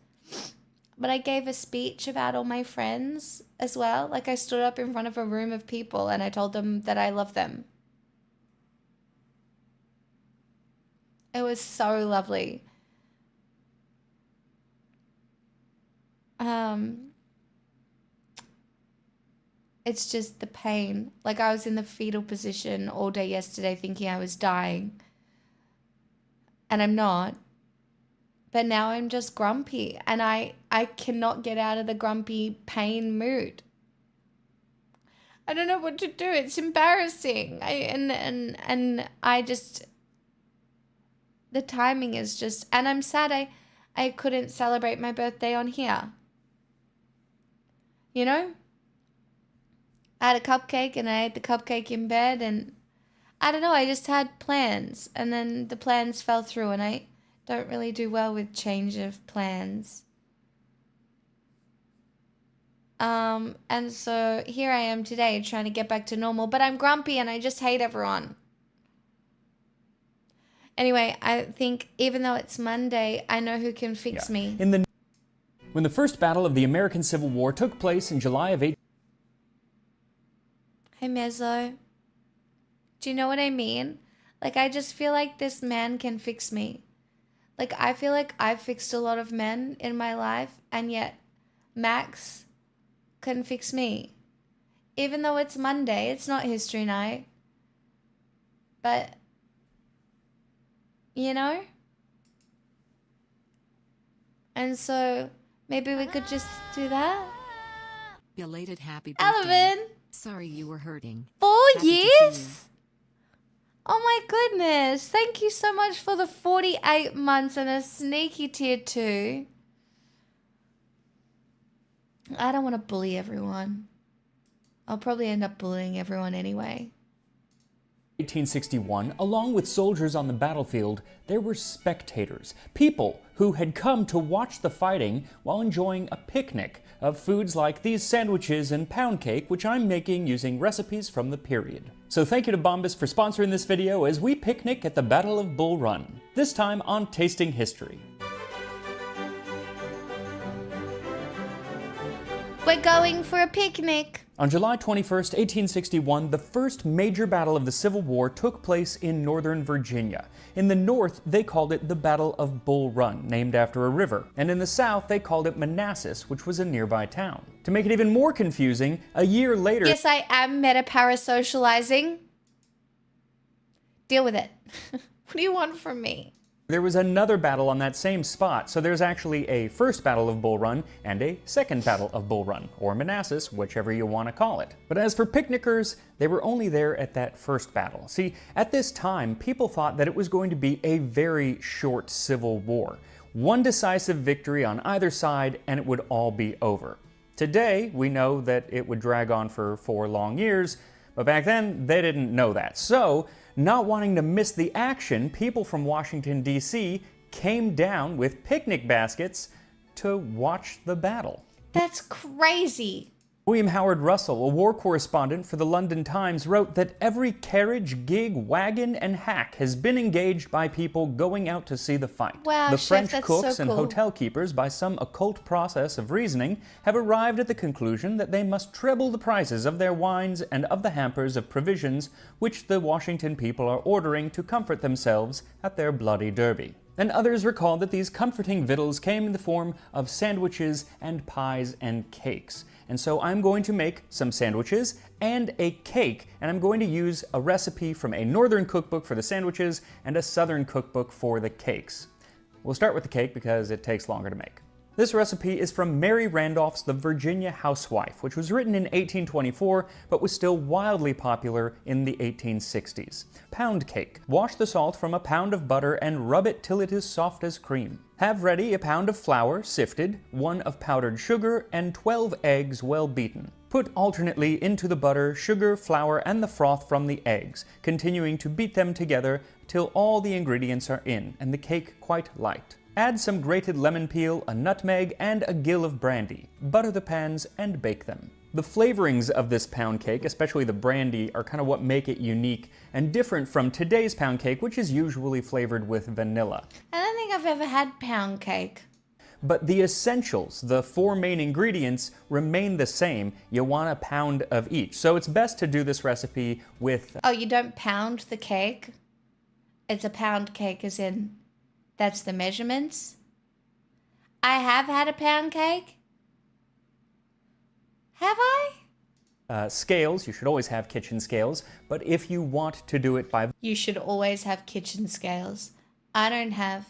But I gave a speech about all my friends as well. Like I stood up in front of a room of people and I told them that I love them. It was so lovely. It's just the pain. Like I was in the fetal position all day yesterday thinking I was dying. And I'm not. But now I'm just grumpy and I cannot get out of the grumpy pain mood. I don't know what to do. It's embarrassing. And I just, the timing is just, and I'm sad I couldn't celebrate my birthday on here. You know? I had a cupcake and I ate the cupcake in bed and I don't know, I just had plans and then the plans fell through and I don't really do well with change of plans. And so here I am today trying to get back to normal, but I'm grumpy and I just hate everyone. Anyway, I think even though it's Monday, I know who can fix me. When the first battle of the American Civil War took place in July of Hey, Mezzo. Do you know what I mean? Like, I just feel like this man can fix me. Like, I feel like I've fixed a lot of men in my life, and yet Max can fix me. Even though it's Monday, it's not history night. But, you know? And so, maybe we could just do that? Belated happy birthday. Eleven! Sorry you were hurting. 4 Happy to see years? Oh my goodness. Thank you so much for the 48 months and a sneaky tier 2. I don't want to bully everyone. I'll probably end up bullying everyone anyway. 1861, along with soldiers on the battlefield, there were spectators, people who had come to watch the fighting while enjoying a picnic of foods like these sandwiches and pound cake, which I'm making using recipes from the period. So thank you to Bombas for sponsoring this video as we picnic at the Battle of Bull Run, this time on Tasting History. We're going for a picnic. On July 21st, 1861, the first major battle of the Civil War took place in Northern Virginia. In the north, they called it the Battle of Bull Run, named after a river. And in the south, they called it Manassas, which was a nearby town. To make it even more confusing, a year later... Yes, I am meta-parasocializing. Deal with it. What do you want from me? there was another battle on that same spot, so there's actually a first Battle of Bull Run and a second Battle of Bull Run, or Manassas, whichever you want to call it. But as for picnickers, they were only there at that first battle. See, at this time, people thought that it was going to be a very short civil war. One decisive victory on either side, and it would all be over. Today, we know that it would drag on for 4 long years, but back then, they didn't know that. So, not wanting to miss the action, people from Washington, D.C. came down with picnic baskets to watch the battle. That's crazy. William Howard Russell, a war correspondent for the London Times, wrote that every carriage, gig, wagon, and hack has been engaged by people going out to see the fight. Wow, the Chef, French that's cooks so and cool. hotel keepers, by some occult process of reasoning, have arrived at the conclusion that they must treble the prices of their wines and of the hampers of provisions which the Washington people are ordering to comfort themselves at their bloody derby. And others recall that these comforting victuals came in the form of sandwiches and pies and cakes. And so I'm going to make some sandwiches and a cake, and I'm going to use a recipe from a northern cookbook for the sandwiches and a southern cookbook for the cakes. We'll start with the cake because it takes longer to make. This recipe is from Mary Randolph's The Virginia Housewife, which was written in 1824, but was still wildly popular in the 1860s. Pound cake. Wash the salt from a pound of butter and rub it till it is soft as cream. Have ready a pound of flour, sifted, 1 of powdered sugar, and 12 eggs well beaten. Put alternately into the butter, sugar, flour, and the froth from the eggs, continuing to beat them together till all the ingredients are in, and the cake quite light. Add some grated lemon peel, a nutmeg, and a gill of brandy. Butter the pans and bake them. The flavorings of this pound cake, especially the brandy, are kind of what make it unique and different from today's pound cake, which is usually flavored with vanilla. I don't think I've ever had pound cake. but the essentials, the 4 main ingredients, remain the same. You want a pound of each. So it's best to do this recipe with... Oh, you don't pound the cake? It's a pound cake, as in, that's the measurements? I have had a pound cake. Have I? Scales. You should always have kitchen scales, but if you want to do it by... You should always have kitchen scales. I don't have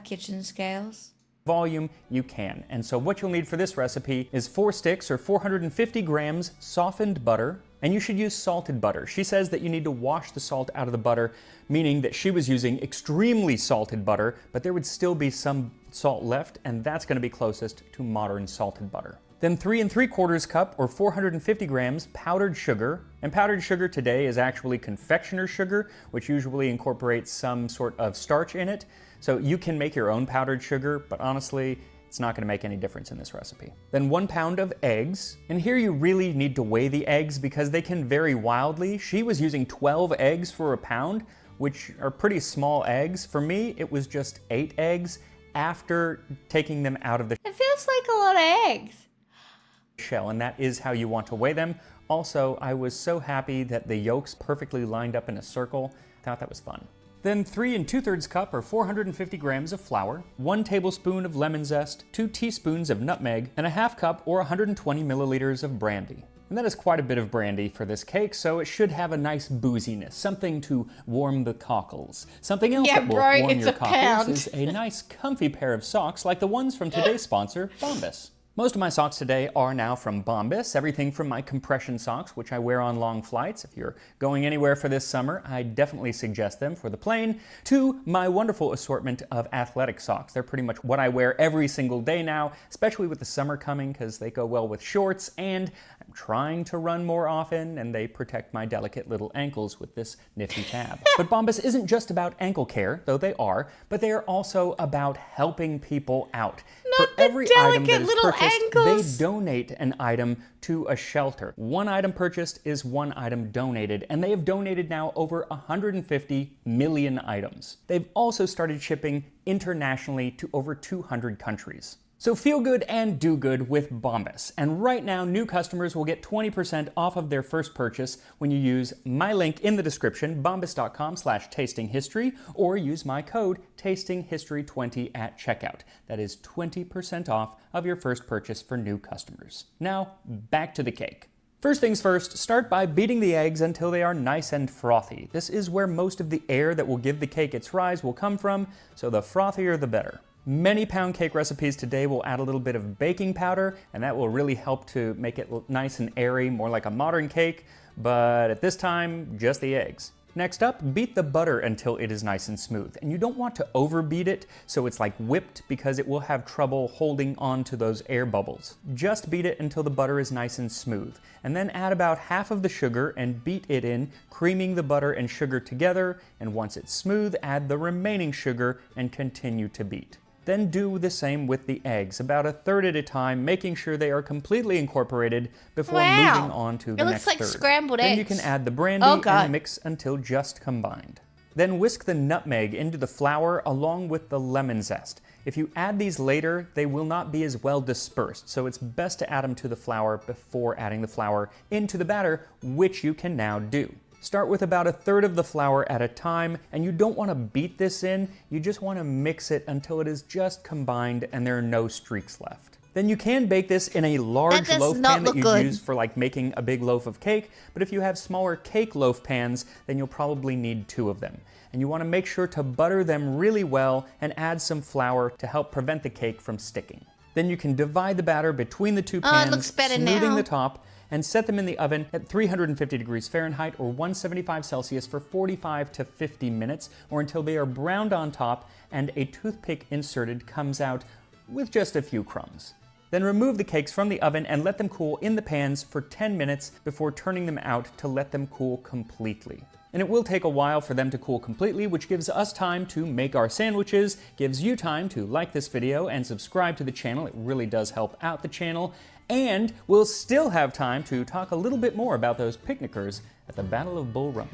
kitchen scales. volume, you can. And so what you'll need for this recipe is 4 sticks or 450 grams softened butter, and you should use salted butter. She says that you need to wash the salt out of the butter, meaning that she was using extremely salted butter, but there would still be some salt left, and that's going to be closest to modern salted butter. Then 3 3/4 cup or 450 grams powdered sugar. And powdered sugar today is actually confectioner's sugar, which usually incorporates some sort of starch in it. So you can make your own powdered sugar, but honestly, it's not going to make any difference in this recipe. Then 1 pound of eggs. And here you really need to weigh the eggs because they can vary wildly. She was using 12 eggs for a pound, which are pretty small eggs. For me, it was just 8 eggs after taking them out of the It feels like a lot of eggs. shell, and that is how you want to weigh them. Also, I was so happy that the yolks perfectly lined up in a circle. I thought that was fun. Then 3 2/3 cup or 450 grams of flour, 1 tablespoon of lemon zest, 2 teaspoons of nutmeg, and a 1/2 cup or 120 milliliters of brandy. And that is quite a bit of brandy for this cake, so it should have a nice booziness, something to warm the cockles. Something else Yeah, that will bro, warm it's your a cockles pound. is a nice comfy pair of socks like the ones from today's sponsor, Bombas. Most of my socks today are now from Bombas, everything from my compression socks, which I wear on long flights. If you're going anywhere for this summer, I definitely suggest them for the plane, to my wonderful assortment of athletic socks. They're pretty much what I wear every single day now, especially with the summer coming because they go well with shorts, and I'm trying to run more often, and they protect my delicate little ankles with this nifty tab. But Bombas isn't just about ankle care, though they are, but they are also about helping people out. Not For the every item that delicate is little purchased, ankles. they donate an item to a shelter. 1 item purchased is 1 item donated, and they have donated now over 150 million items. They've also started shipping internationally to over 200 countries. So feel good and do good with Bombas. And right now, new customers will get 20% off of their first purchase when you use my link in the description, bombas.com/tastinghistory, or use my code tastinghistory20 at checkout. That is 20% off of your first purchase for new customers. Now, back to the cake. First things first, start by beating the eggs until they are nice and frothy. This is where most of the air that will give the cake its rise will come from, so the frothier the better. Many pound cake recipes today will add a little bit of baking powder, and that will really help to make it nice and airy, more like a modern cake, but at this time, just the eggs. Next up, beat the butter until it is nice and smooth. And you don't want to overbeat it so it's like whipped because it will have trouble holding on to those air bubbles. Just beat it until the butter is nice and smooth. And then add about half of the sugar and beat it in, creaming the butter and sugar together. And once it's smooth, add the remaining sugar and continue to beat. Then do the same with the eggs, about 1/3 at a time, making sure they are completely incorporated before Wow. moving on to the It next looks like third. scrambled Then you eggs. can add the brandy Oh, God. and mix until just combined. Then whisk the nutmeg into the flour along with the lemon zest. If you add these later, they will not be as well dispersed, so it's best to add them to the flour before adding the flour into the batter, which you can now do. Start with about 1/3 of the flour at a time, and you don't want to beat this in, you just want to mix it until it is just combined and there are no streaks left. Then you can bake this in a large does loaf not pan that look you good. use for like making a big loaf of cake, but if you have smaller cake loaf pans, then you'll probably need 2 of them. And you want to make sure to butter them really well and add some flour to help prevent the cake from sticking. Then you can divide the batter between the 2 Oh, it pans, looks better smoothing now. the top, and set them in the oven at 350 degrees Fahrenheit or 175 Celsius for 45 to 50 minutes, or until they are browned on top and a toothpick inserted comes out with just a few crumbs. Then remove the cakes from the oven and let them cool in the pans for 10 minutes before turning them out to let them cool completely. And it will take a while for them to cool completely, which gives us time to make our sandwiches, gives you time to like this video and subscribe to the channel. It really does help out the channel. And we'll still have time to talk a little bit more about those picnickers at the Battle of Bull Run.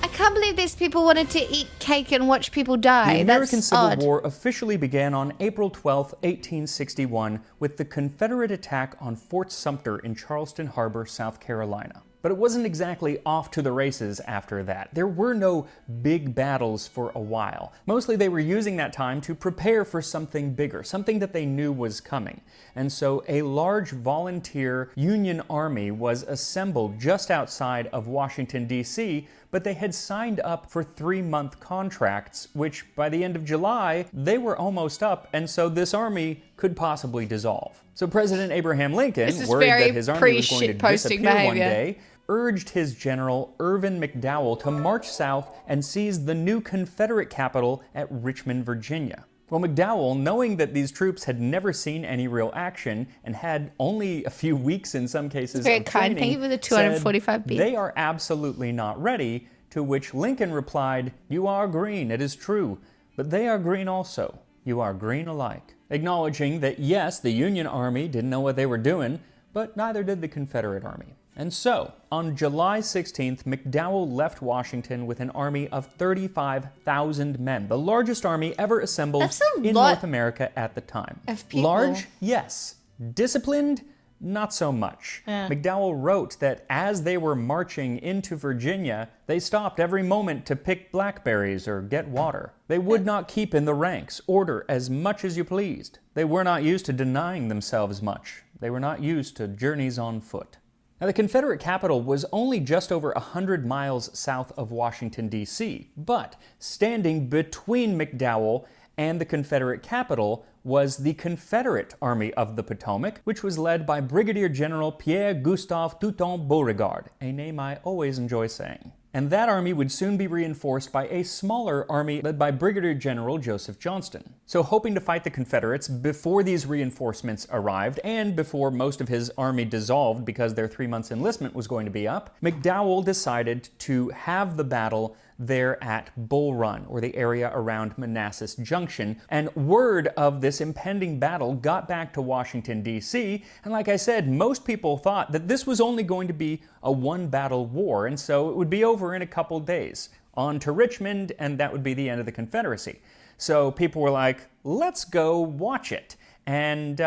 I can't can't believe these people wanted to eat cake and watch people die. The American That's Civil odd. War officially began on April 12, 1861, with the Confederate attack on Fort Sumter in Charleston Harbor, South Carolina. But it wasn't exactly off to the races after that. There were no big battles for a while. Mostly they were using that time to prepare for something bigger, something that they knew was coming. And so a large volunteer Union army was assembled just outside of Washington, D.C., but they had signed up for 3-month contracts, which by the end of July, they were almost up, and so this army could possibly dissolve. So President Abraham Lincoln, This is worried very that his army was going to pre-shitposting disappear one behavior. day, urged his general Irvin McDowell to march south and seize the new Confederate capital at Richmond, Virginia. Well, McDowell, knowing that these troops had never seen any real action and had only a few weeks in some cases Very of kind. training, Thank you for the said 245 beat. they are absolutely not ready, to which Lincoln replied, "You are green, it is true, but they are green also. You are green alike." Acknowledging that yes, the Union Army didn't know what they were doing, but neither did the Confederate Army. And so, on July 16th, McDowell left Washington with an army of 35,000 men, the largest army ever assembled That's a in lot North America at the time. of people. Large, yes. Disciplined, not so much. McDowell wrote that as they were marching into Virginia, they stopped every moment to pick blackberries or get water. They would not keep in the ranks, order as much as you pleased. They were not used to denying themselves much. They were not used to journeys on foot. Now, the Confederate capital was only just over 100 miles south of Washington, D.C., but standing between McDowell and the Confederate capital was the Confederate Army of the Potomac, which was led by Brigadier General Pierre Gustave Touton Beauregard, a name I always enjoy saying. And that army would soon be reinforced by a smaller army led by Brigadier General Joseph Johnston. So hoping to fight the Confederates before these reinforcements arrived and before most of his army dissolved because their 3 months enlistment was going to be up, McDowell decided to have the battle there at Bull Run, or the area around Manassas Junction, and word of this impending battle got back to Washington, D.C., and like I said, most people thought that this was only going to be a one-battle war, and so it would be over in a couple days. On to Richmond, and that would be the end of the Confederacy. So people were like, let's go watch it, and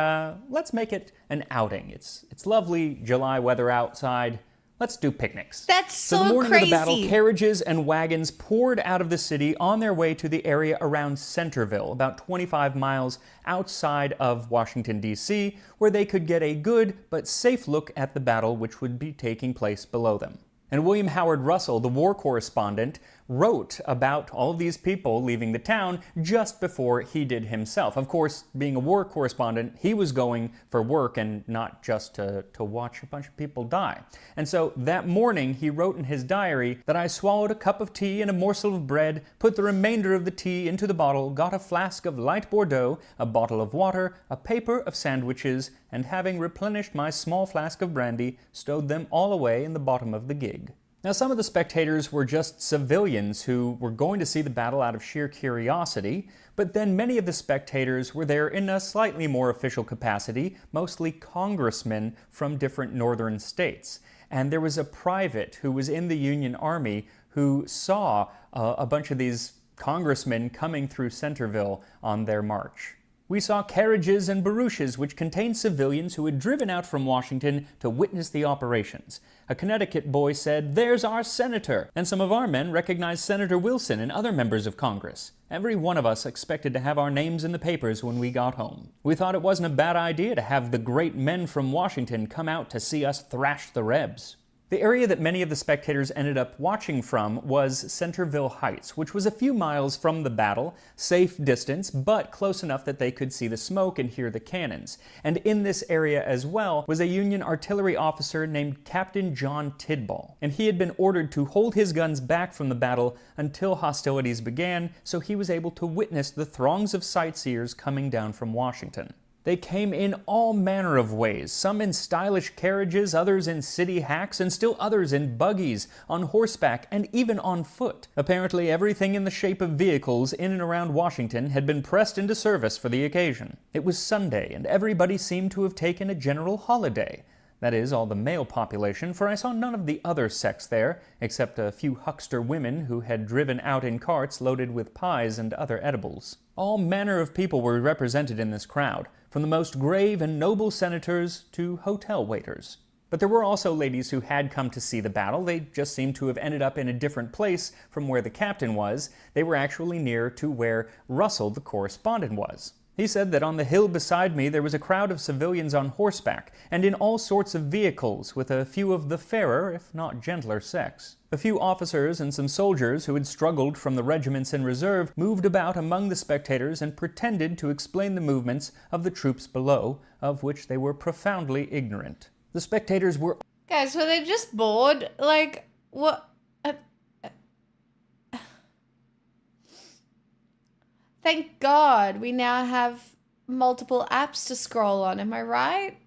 let's make it an outing. It's lovely July weather outside. Let's do picnics. That's so the morning of the battle, crazy. carriages and wagons poured out of the city on their way to the area around Centerville, about 25 miles outside of Washington, D.C., where they could get a good but safe look at the battle which would be taking place below them. And William Howard Russell, the war correspondent, wrote about all of these people leaving the town just before he did himself. Of course, being a war correspondent, he was going for work and not just to watch a bunch of people die. And so that morning, he wrote in his diary that I swallowed a cup of tea and a morsel of bread, put the remainder of the tea into the bottle, got a flask of light Bordeaux, a bottle of water, a paper of sandwiches, and having replenished my small flask of brandy, stowed them all away in the bottom of the gig. Now, some of the spectators were just civilians who were going to see the battle out of sheer curiosity, but then many of the spectators were there in a slightly more official capacity, mostly congressmen from different northern states. And there was a private who was in the Union Army who saw a bunch of these congressmen coming through Centerville on their march. We saw carriages and barouches which contained civilians who had driven out from Washington to witness the operations. A Connecticut boy said, "There's our senator," and some of our men recognized Senator Wilson and other members of Congress. Every one of us expected to have our names in the papers when we got home. We thought it wasn't a bad idea to have the great men from Washington come out to see us thrash the Rebs. The area that many of the spectators ended up watching from was Centerville Heights, which was a few miles from the battle, safe distance, but close enough that they could see the smoke and hear the cannons. And in this area as well was a Union artillery officer named Captain John Tidball, and he had been ordered to hold his guns back from the battle until hostilities began, so he was able to witness the throngs of sightseers coming down from Washington. They came in all manner of ways, some in stylish carriages, others in city hacks, and still others in buggies, on horseback, and even on foot. Apparently everything in the shape of vehicles in and around Washington had been pressed into service for the occasion. It was Sunday, and everybody seemed to have taken a general holiday. That is, all the male population, for I saw none of the other sex there, except a few huckster women who had driven out in carts loaded with pies and other edibles. All manner of people were represented in this crowd, from the most grave and noble senators to hotel waiters. But there were also ladies who had come to see the battle. They just seemed to have ended up in a different place from where the captain was. They were actually near to where Russell, the correspondent, was. He said that on the hill beside me there was a crowd of civilians on horseback and in all sorts of vehicles, with a few of the fairer, if not gentler, sex. A few officers and some soldiers who had struggled from the regiments in reserve moved about among the spectators and pretended to explain the movements of the troops below, of which they were profoundly ignorant. The spectators were... Guys, were they just bored? Like, what? Thank God we now have multiple apps to scroll on, am I right?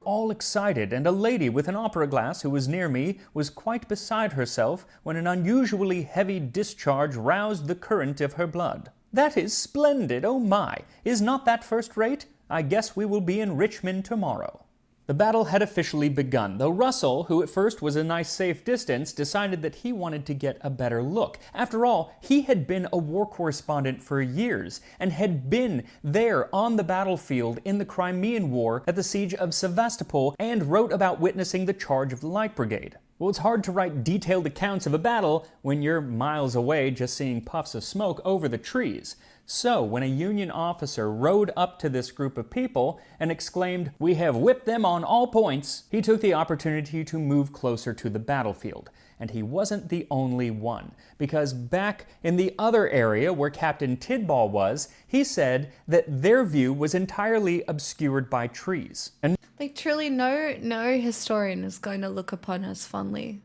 all excited, and a lady with an opera glass who was near me was quite beside herself when an unusually heavy discharge roused the current of her blood. "That is splendid, oh my! Is not that first rate? I guess we will be in Richmond tomorrow." The battle had officially begun, though Russell, who at first was a nice safe distance, decided that he wanted to get a better look. After all, he had been a war correspondent for years, and had been there on the battlefield in the Crimean War at the siege of Sevastopol, and wrote about witnessing the charge of the Light Brigade. Well, it's hard to write detailed accounts of a battle when you're miles away just seeing puffs of smoke over the trees. So, when a Union officer rode up to this group of people and exclaimed, "We have whipped them on all points," he took the opportunity to move closer to the battlefield. And he wasn't the only one, because back in the other area where Captain Tidball was, he said that their view was entirely obscured by trees. And Like, truly, no historian is going to look upon us fondly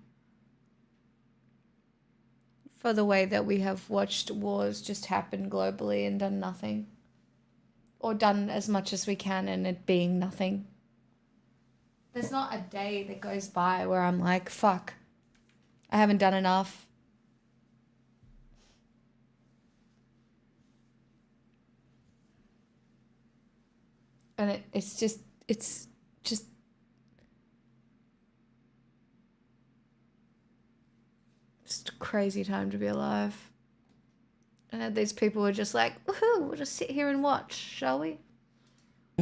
for the way that we have watched wars just happen globally and done nothing. Or done as much as we can and it being nothing. There's not a day that goes by where I'm like, fuck, I haven't done enough. And it's just a crazy time to be alive. And these people were just like, woohoo, we'll just sit here and watch, shall we?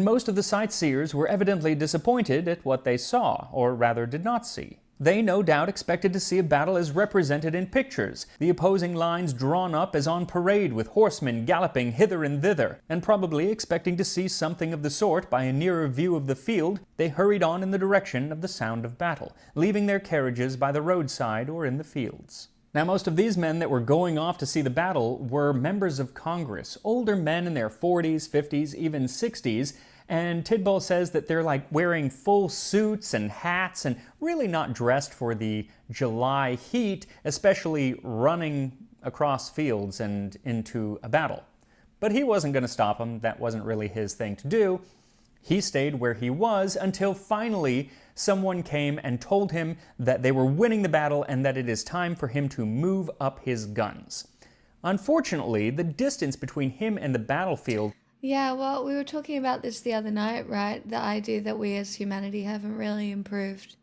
most of the sightseers were evidently disappointed at what they saw, or rather did not see. They no doubt expected to see a battle as represented in pictures, the opposing lines drawn up as on parade with horsemen galloping hither and thither, and probably expecting to see something of the sort by a nearer view of the field, they hurried on in the direction of the sound of battle, leaving their carriages by the roadside or in the fields. Now, most of these men that were going off to see the battle were members of Congress, older men in their 40s, 50s, even 60s, and Tidball says that they're like wearing full suits and hats and really not dressed for the July heat, especially running across fields and into a battle. But he wasn't going to stop them. That wasn't really his thing to do. He stayed where he was until finally someone came and told him that they were winning the battle and that it is time for him to move up his guns. Unfortunately, the distance between him and the battlefield... Yeah, well, we were talking about this the other night, right? The idea that we as humanity haven't really improved.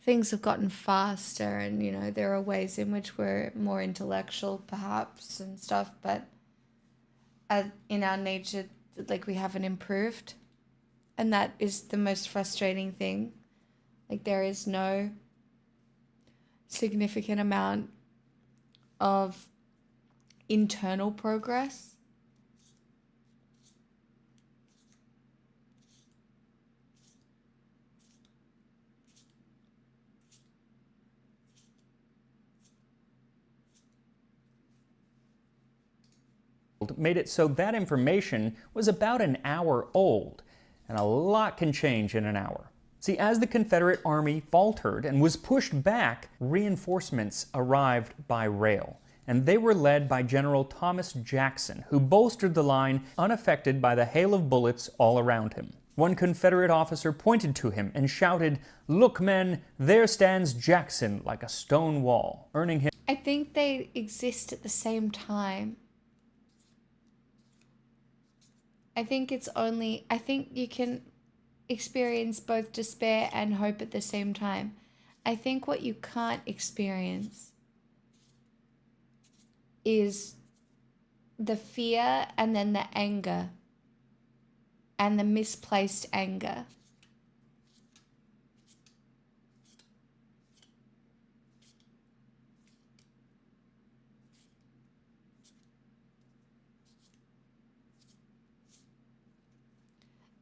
Things have gotten faster and, you know, there are ways in which we're more intellectual, perhaps, and stuff, but in our nature, like, we haven't improved. And that is the most frustrating thing. Like, there is no significant amount of internal progress. Made it so that information was about an hour old, and a lot can change in an hour. See, as the Confederate Army faltered and was pushed back, reinforcements arrived by rail, and they were led by General Thomas Jackson, who bolstered the line unaffected by the hail of bullets all around him. One Confederate officer pointed to him and shouted, "Look, men, there stands Jackson like a stone wall," earning him. I think they exist at the same time. I think you can experience both despair and hope at the same time. I think what you can't experience is the fear and then the anger and the misplaced anger.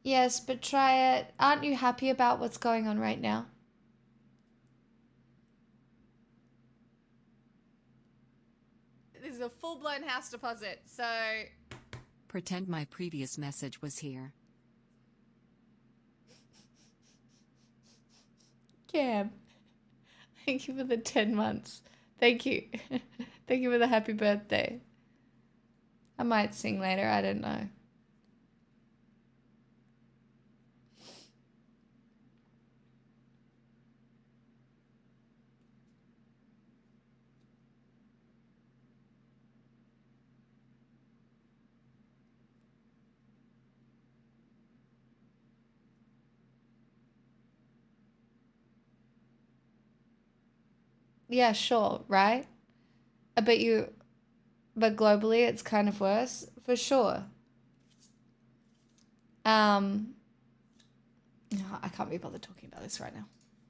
Yes, but try it. Aren't you happy about what's going on right now? This is a full-blown house deposit, so Pretend my previous message was here. Cam, thank you for the 10 months. Thank you. Thank you for the happy birthday. I might sing later, I don't know. Yeah, sure, right? But globally it's kind of worse, for sure. No, I can't be bothered talking about this right now.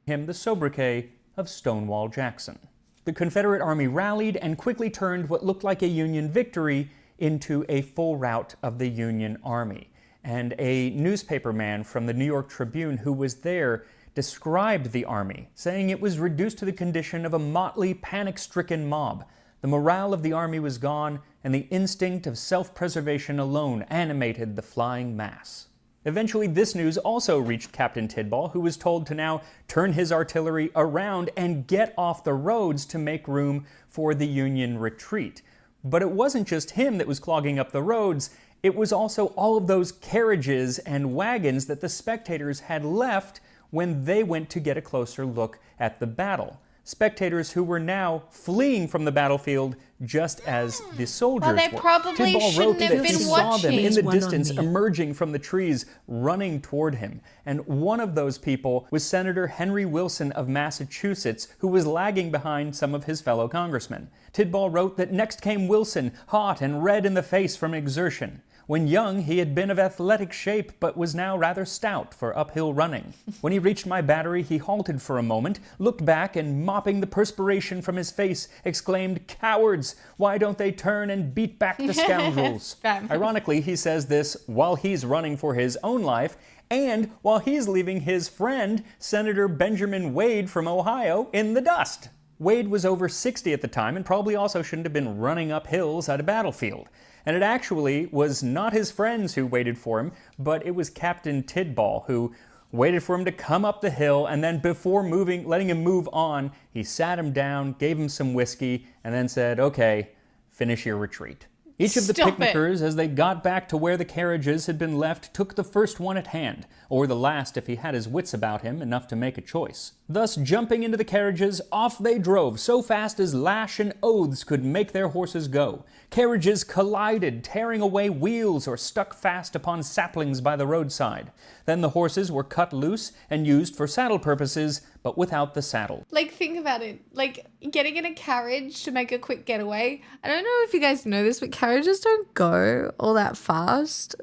Him the sobriquet of Stonewall Jackson. The Confederate Army rallied and quickly turned what looked like a Union victory into a full rout of the Union Army. And a newspaperman from the New York Tribune who was there described the army, saying it was reduced to the condition of a motley, panic-stricken mob. The morale of the army was gone, and the instinct of self-preservation alone animated the flying mass. Eventually, this news also reached Captain Tidball, who was told to now turn his artillery around and get off the roads to make room for the Union retreat. But it wasn't just him that was clogging up the roads, it was also all of those carriages and wagons that the spectators had left when they went to get a closer look at the battle. Spectators who were now fleeing from the battlefield just as the soldiers Well, they were. probably Tidball wrote shouldn't have that he been saw them in the watching. distance One on me. emerging from the trees, running toward him. And one of those people was Senator Henry Wilson of Massachusetts, who was lagging behind some of his fellow congressmen. Tidball wrote that next came Wilson, hot and red in the face from exertion. When young, he had been of athletic shape, but was now rather stout for uphill running. When he reached my battery, he halted for a moment, looked back, and mopping the perspiration from his face, exclaimed, "Cowards! Why don't they turn and beat back the scoundrels?" Ironically, he says this while he's running for his own life, and while he's leaving his friend, Senator Benjamin Wade from Ohio, in the dust. Wade was over 60 at the time and probably also shouldn't have been running up hills at a battlefield. And it actually was not his friends who waited for him, but it was Captain Tidball who waited for him to come up the hill, and then before letting him move on, he sat him down, gave him some whiskey, and then said, "Okay, finish your retreat." Each of the Stop it. picnickers, as they got back to where the carriages had been left, took the first one at hand, or the last if he had his wits about him enough to make a choice. Thus, jumping into the carriages, off they drove so fast as lash and oaths could make their horses go. Carriages collided, tearing away wheels or stuck fast upon saplings by the roadside. Then the horses were cut loose and used for saddle purposes, but without the saddle. Like, think about it. Like, getting in a carriage to make a quick getaway. I don't know if you guys know this, but carriages don't go all that fast.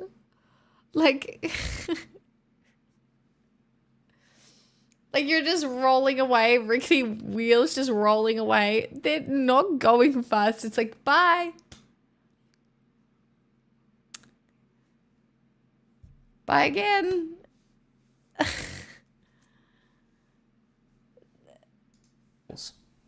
Like, like you're just rolling away, rickety wheels just rolling away. They're not going fast. It's like, bye. Bye again.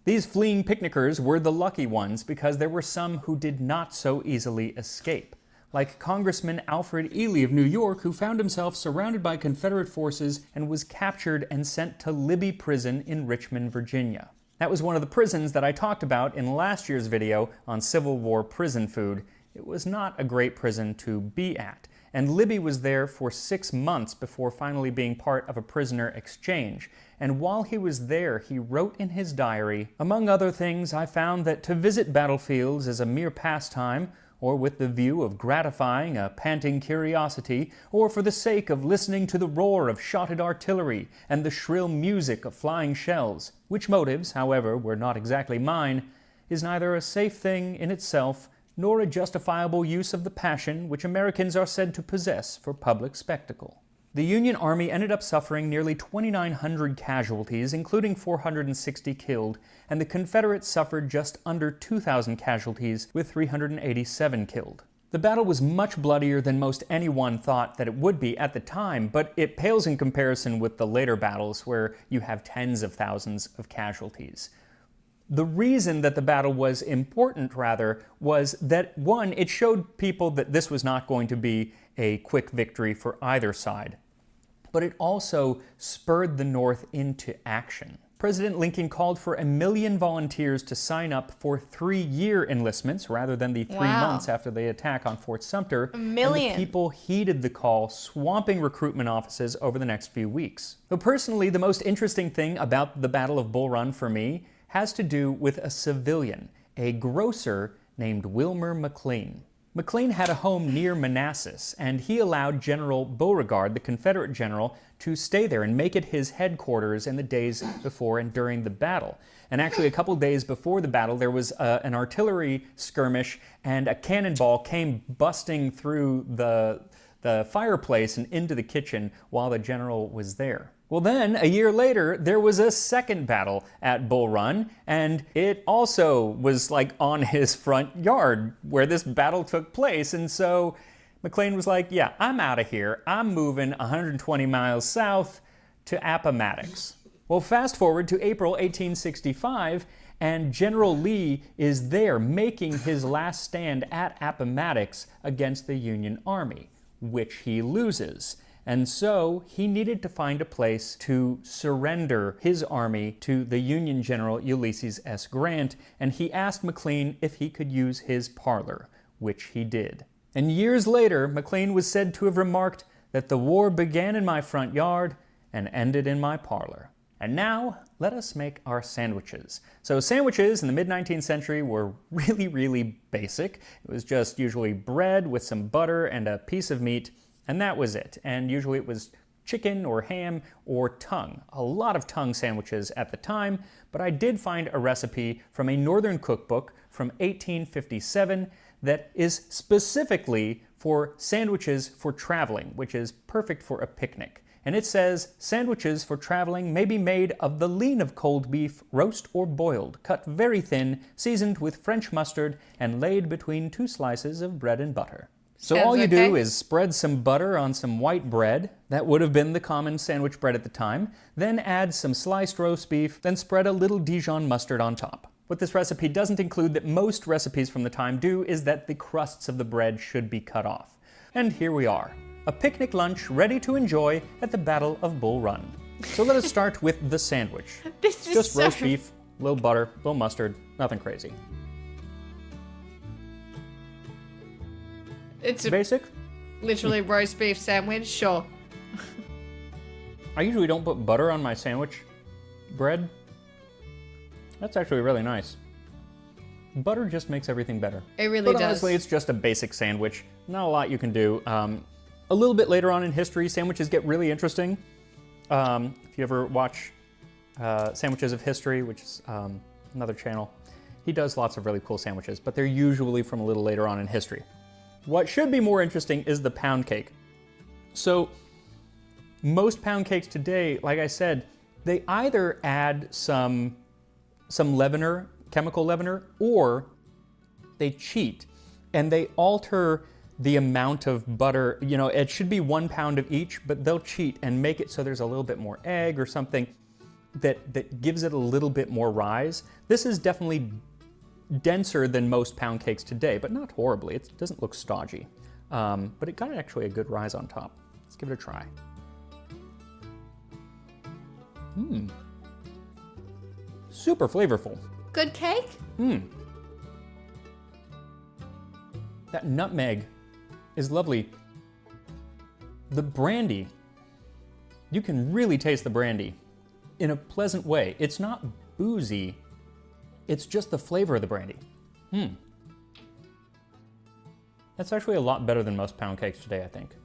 These fleeing picnickers were the lucky ones because there were some who did not so easily escape, like Congressman Alfred Ely of New York, who found himself surrounded by Confederate forces and was captured and sent to Libby Prison in Richmond, Virginia. That was one of the prisons that I talked about in last year's video on Civil War prison food. It was not a great prison to be at. and Libby was there for 6 months before finally being part of a prisoner exchange. And while he was there, he wrote in his diary, "Among other things, I found that to visit battlefields as a mere pastime, or with the view of gratifying a panting curiosity, or for the sake of listening to the roar of shotted artillery and the shrill music of flying shells, which motives, however, were not exactly mine, is neither a safe thing in itself, nor a justifiable use of the passion which Americans are said to possess for public spectacle." The Union Army ended up suffering nearly 2,900 casualties, including 460 killed, and the Confederates suffered just under 2,000 casualties, with 387 killed. The battle was much bloodier than most anyone thought that it would be at the time, but it pales in comparison with the later battles where you have tens of thousands of casualties. The reason that the battle was important, rather, was that, one, it showed people that this was not going to be a quick victory for either side, but it also spurred the North into action. President Lincoln called for 1 million volunteers to sign up for 3-year enlistments rather than the 3 months after the attack on Fort Sumter. 1 million. And the people heeded the call, swamping recruitment offices over the next few weeks. So personally, the most interesting thing about the Battle of Bull Run for me has to do with a civilian, a grocer named Wilmer McLean. McLean had a home near Manassas, and he allowed General Beauregard, the Confederate general, to stay there and make it his headquarters in the days before and during the battle. And actually, a couple days before the battle, there was an artillery skirmish, and a cannonball came busting through the fireplace and into the kitchen while the general was there. Well then, a year later, there was a second battle at Bull Run, and it also was like on his front yard where this battle took place. And so McLean was like, yeah, I'm out of here. I'm moving 120 miles south to Appomattox. Well, fast forward to April 1865, and General Lee is there making his last stand at Appomattox against the Union Army, which he loses. And so he needed to find a place to surrender his army to the Union General Ulysses S. Grant, and he asked McLean if he could use his parlor, which he did. And years later, McLean was said to have remarked that the war began in my front yard and ended in my parlor. And now, let us make our sandwiches. So sandwiches in the mid-19th century were really basic. It was just usually bread with some butter and a piece of meat, and that was it. And usually it was chicken or ham or tongue. A lot of tongue sandwiches at the time, but I did find a recipe from a Northern cookbook from 1857 that is specifically for sandwiches for traveling, which is perfect for a picnic. And it says, sandwiches for traveling may be made of the lean of cold beef, roast or boiled, cut very thin, seasoned with French mustard, and laid between 2 slices of bread and butter. So all you do is spread some butter on some white bread, that would have been the common sandwich bread at the time, then add some sliced roast beef, then spread a little Dijon mustard on top. What this recipe doesn't include that most recipes from the time do is that the crusts of the bread should be cut off. And here we are, a picnic lunch ready to enjoy at the Battle of Bull Run. So let us start with the sandwich. This is Just so... roast beef, a little butter, a little mustard, nothing crazy. It's a Basic. literally roast beef sandwich, sure. I usually don't put butter on my sandwich bread. That's actually really nice. Butter just makes everything better. It really But does. honestly, it's just a basic sandwich. Not a lot you can do. A little bit later on in history, sandwiches get really interesting. If you ever watch Sandwiches of History, which is another channel, he does lots of really cool sandwiches, but they're usually from a little later on in history. What should be more interesting is the pound cake. So most pound cakes today, like I said, they either add some leavener, chemical leavener, or they cheat and they alter the amount of butter. You know, it should be 1 pound of each, but they'll cheat and make it so there's a little bit more egg or something that gives it a little bit more rise. This is definitely denser than most pound cakes today, but not horribly. It doesn't look stodgy. But it got actually a good rise on top. Let's give it a try. Super flavorful. Good cake? That nutmeg is lovely. The brandy. You can really taste the brandy in a pleasant way. It's not boozy. It's just the flavor of the brandy. That's actually a lot better than most pound cakes today, I think.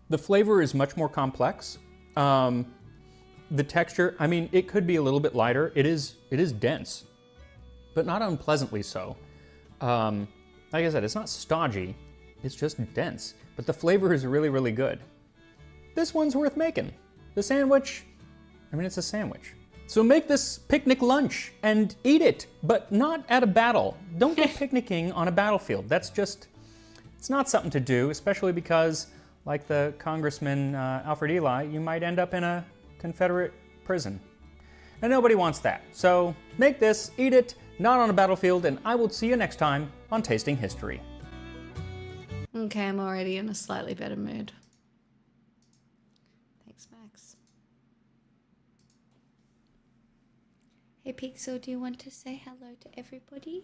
The flavor is much more complex. The texture, I mean, it could be a little bit lighter. It is dense, but not unpleasantly so. Like I said, it's not stodgy, it's just dense, but the flavor is really, really good. This one's worth making. The sandwich, I mean, it's a sandwich. So make this picnic lunch and eat it, but not at a battle. Don't go picnicking on a battlefield. That's just, it's not something to do, especially because, like the Congressman Alfred Ely, you might end up in a Confederate prison. And nobody wants that. So make this, eat it, not on a battlefield, and I will see you next time on Tasting History. Okay, I'm already in a slightly better mood. Thanks, Max. Hey, Pixel, do you want to say hello to everybody?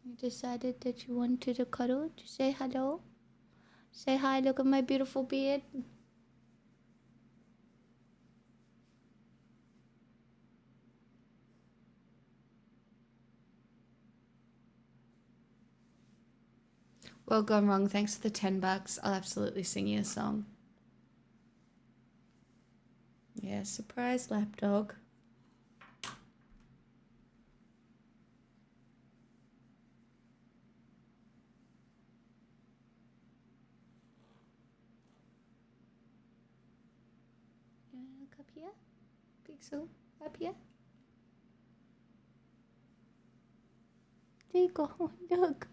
You decided that you wanted to cuddle to say hello? Say hi, look at my beautiful beard. Well, gone wrong. Thanks for the $10. I'll absolutely sing you a song. Yeah, surprise lapdog. You wanna look up here? Pixel, up here? There you go. Look.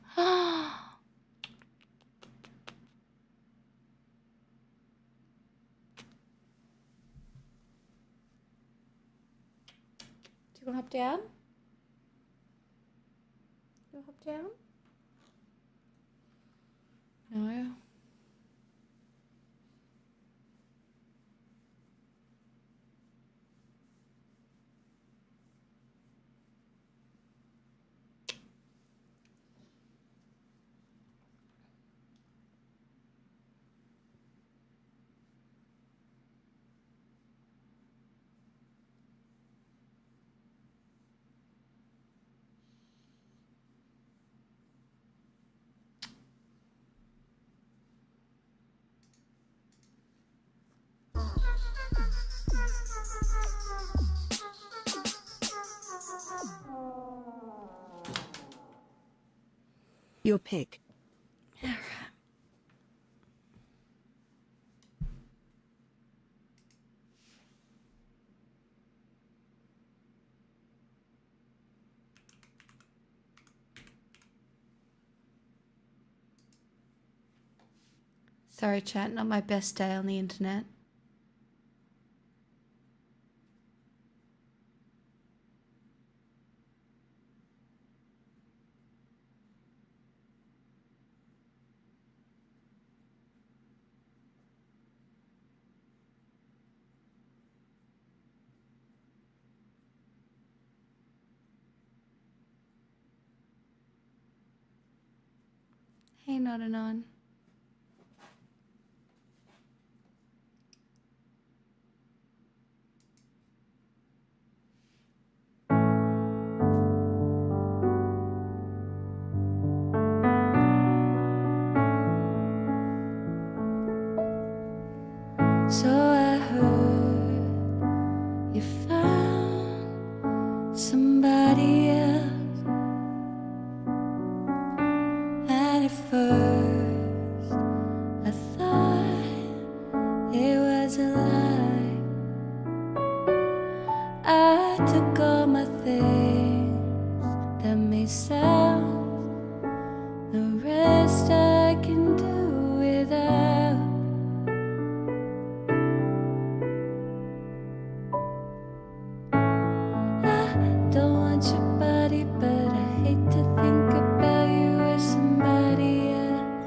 Do you want to hop down? You want to hop down? No. Your pick. Sorry, chat, not my best day on the internet. Hey, not anon. So I heard you found somebody else, and at first I thought it was a lie. I took all my things that made sound, the rest I can do without. Don't want your body, but I hate to think about you as somebody else.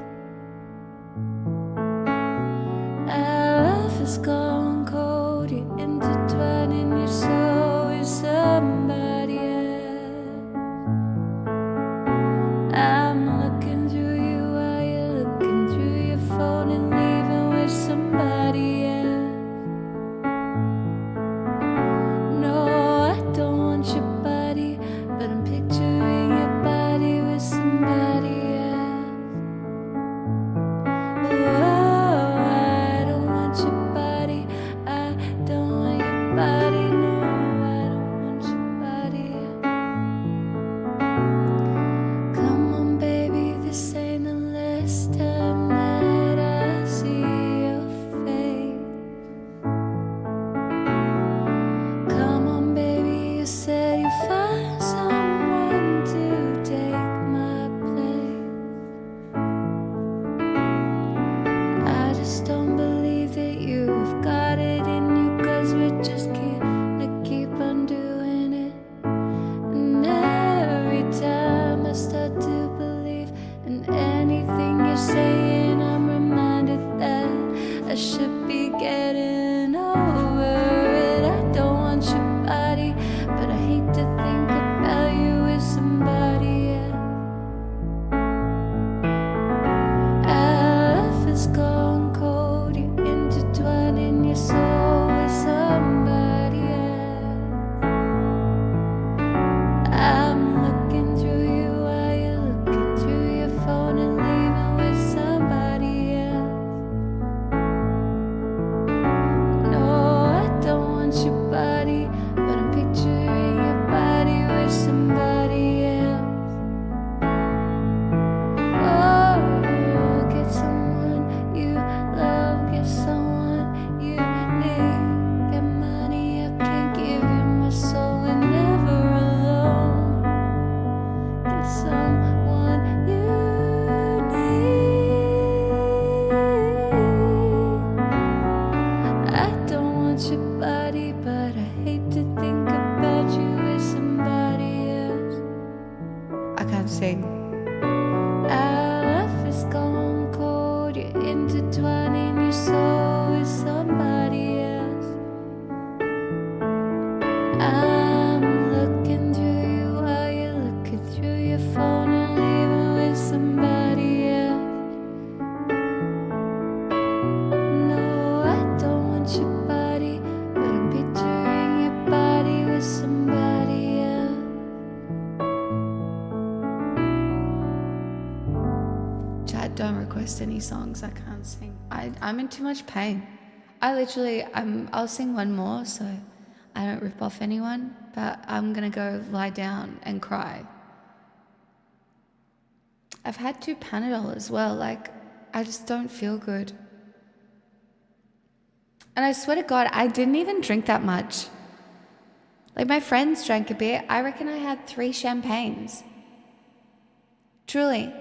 Our love has gone cold, you're intertwining your soul with somebody else. I'm looking through you while you're looking through your phone and leaving intertwining your soul with somebody else. I'm looking through you while you're looking through your phone and leaving with somebody else. No, I don't want your body, but I'm picturing your body with somebody else. Chat, don't request any songs I can't sing. I'm in too much pain. I'll sing one more so I don't rip off anyone, but I'm gonna go lie down and cry. I've had 2 Panadol as well, like, I just don't feel good. And I swear to God, I didn't even drink that much. Like, my friends drank a bit. I reckon I had 3 champagnes. Truly.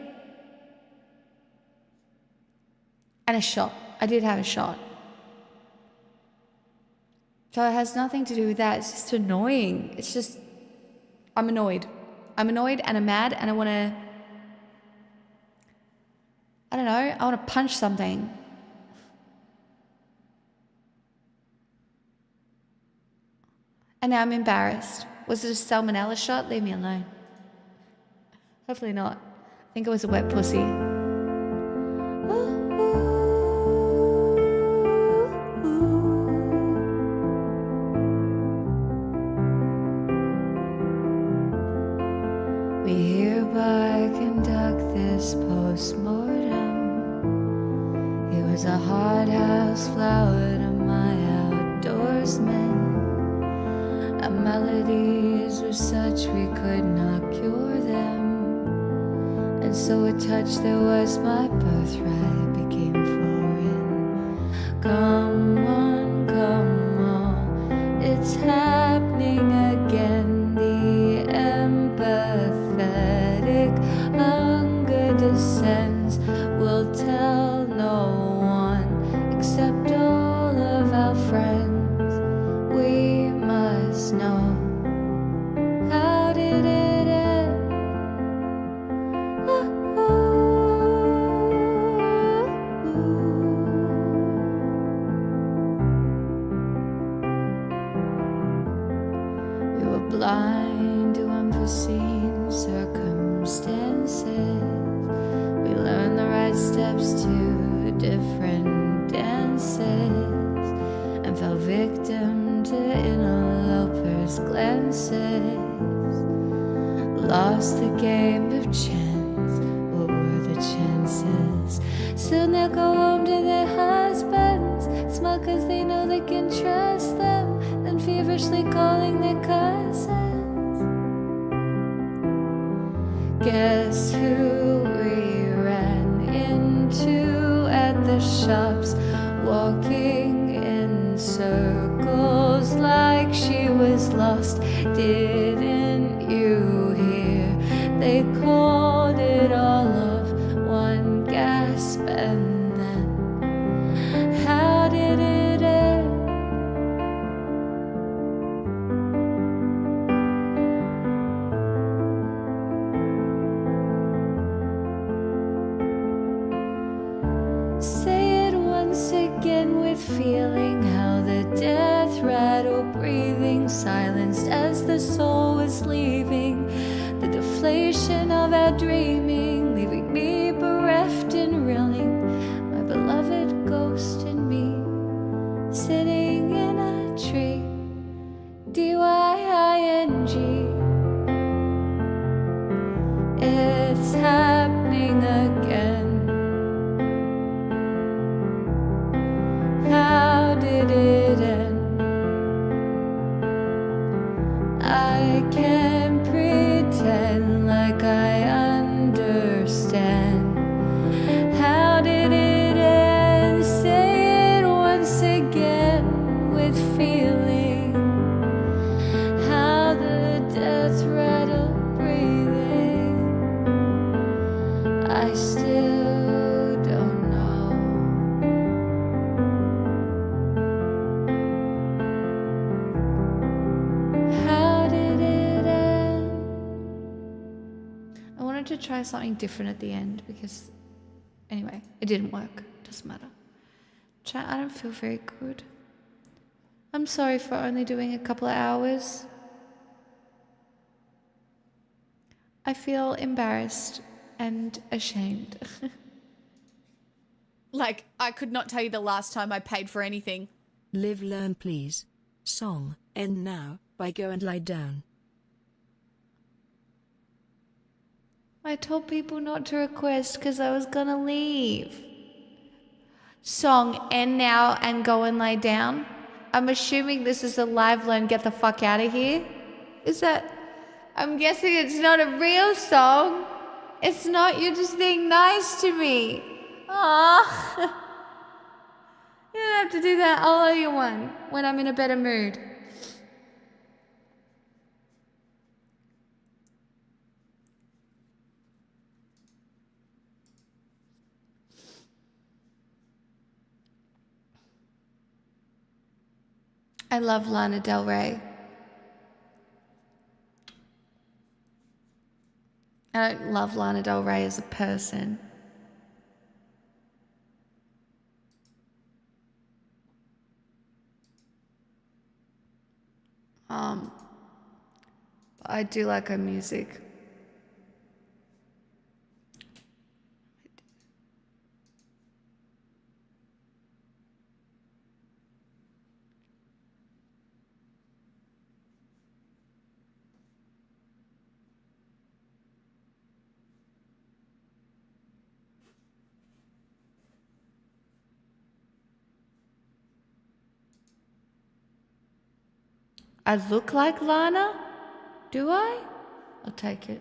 And a shot. I did have a shot. So it has nothing to do with that. It's just annoying. It's just, I'm annoyed. I'm annoyed and I'm mad and I want to, I don't know, I want to punch something. And now I'm embarrassed. Was it a salmonella shot? Leave me alone. Hopefully not. I think it was a wet pussy. We hereby conduct this post-mortem. He was a hothouse flower to my outdoorsmen. Our melodies were such we could not cure them. And so a touch that was my birthright became foreign. Come on, it's happening again. The empathetic hunger descends. We'll tell no one except all of our friends. We must know. How did it end? We were blind to unforeseen circumstances. We learned the right steps to different dances and fell victim to interlopers' glances. Lost the game of chance. What were the chances? Soon they'll go home to their husbands, smug 'cause they know they can trust them, then feverishly calling their cousins. Guess who we ran into at the shops, walking in circles like she was lost. Didn't you hear? They called it all off, one gasp and then. How did it end? Say it once again with feeling, how the death rattle breathing silenced as the soul was leaving. The deflation of our dreaming, leaving me bereft and reeling. My beloved ghost and me, sitting in a tree. DYING. It's happening again. How did it end? I can't pretend like I understand. How did it end? Say it once again with feeling. How the death rattle breathing. I still don't know. How did it end? I wanted to try something different at the end because, anyway, it didn't work. Doesn't matter. I don't feel very good. I'm sorry for only doing a couple of hours. I feel embarrassed and ashamed. Like, I could not tell you the last time I paid for anything. Live Learn Please. Song, End Now, by Go and Lie Down. I told people not to request because I was gonna leave. Song, End Now and Go and Lie Down. I'm assuming this is a live learn, get the fuck out of here. Is that... I'm guessing it's not a real song. It's not, you're just being nice to me. Aww. You don't have to do that. I'll owe you one when I'm in a better mood. I love Lana Del Rey. I don't love Lana Del Rey as a person. But I do like her music. I look like Lana? Do I? I'll take it.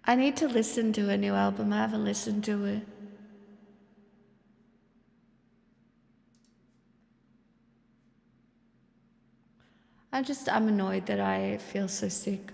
I need to listen to a new album. I haven't listened to it. I'm annoyed that I feel so sick.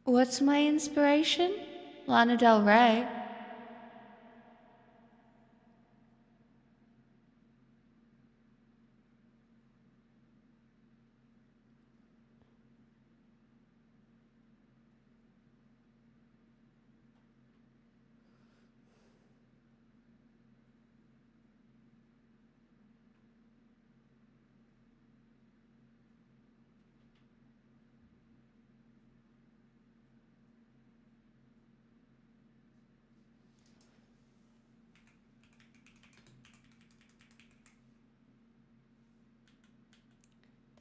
What's my inspiration? Lana Del Rey.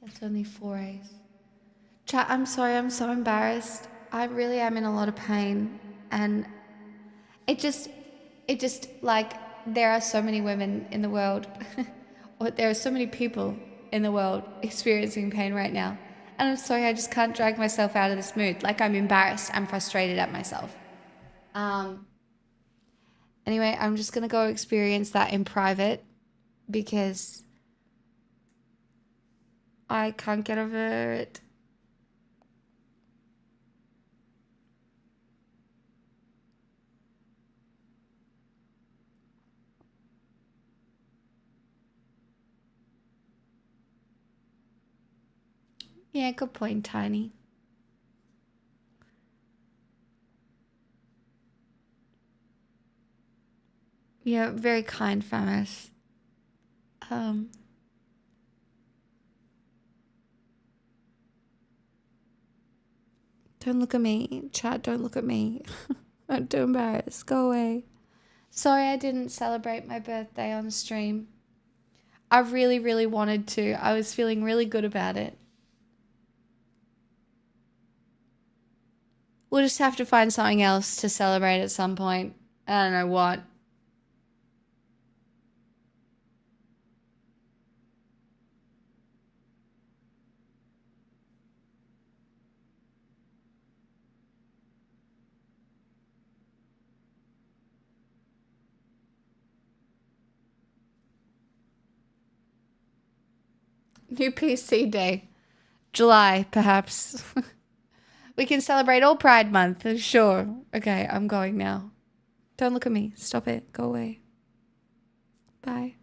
That's only 4 A's. Chat, I'm sorry, I'm so embarrassed. I really am in a lot of pain. And it just like, there are so many women in the world, or there are so many people in the world experiencing pain right now. And I'm sorry, I just can't drag myself out of this mood. Like, I'm embarrassed, I'm frustrated at myself. Anyway, I'm just gonna go experience that in private because I can't get over it. Yeah, good point, Tiny. Yeah, very kind, Famis. Don't look at me. Chat, don't look at me. I'm too embarrassed. Go away. Sorry I didn't celebrate my birthday on stream. I really, really wanted to. I was feeling really good about it. We'll just have to find something else to celebrate at some point. I don't know what. New PC Day. July, perhaps. We can celebrate all Pride Month. Sure. Okay, I'm going now. Don't look at me. Stop it. Go away. Bye.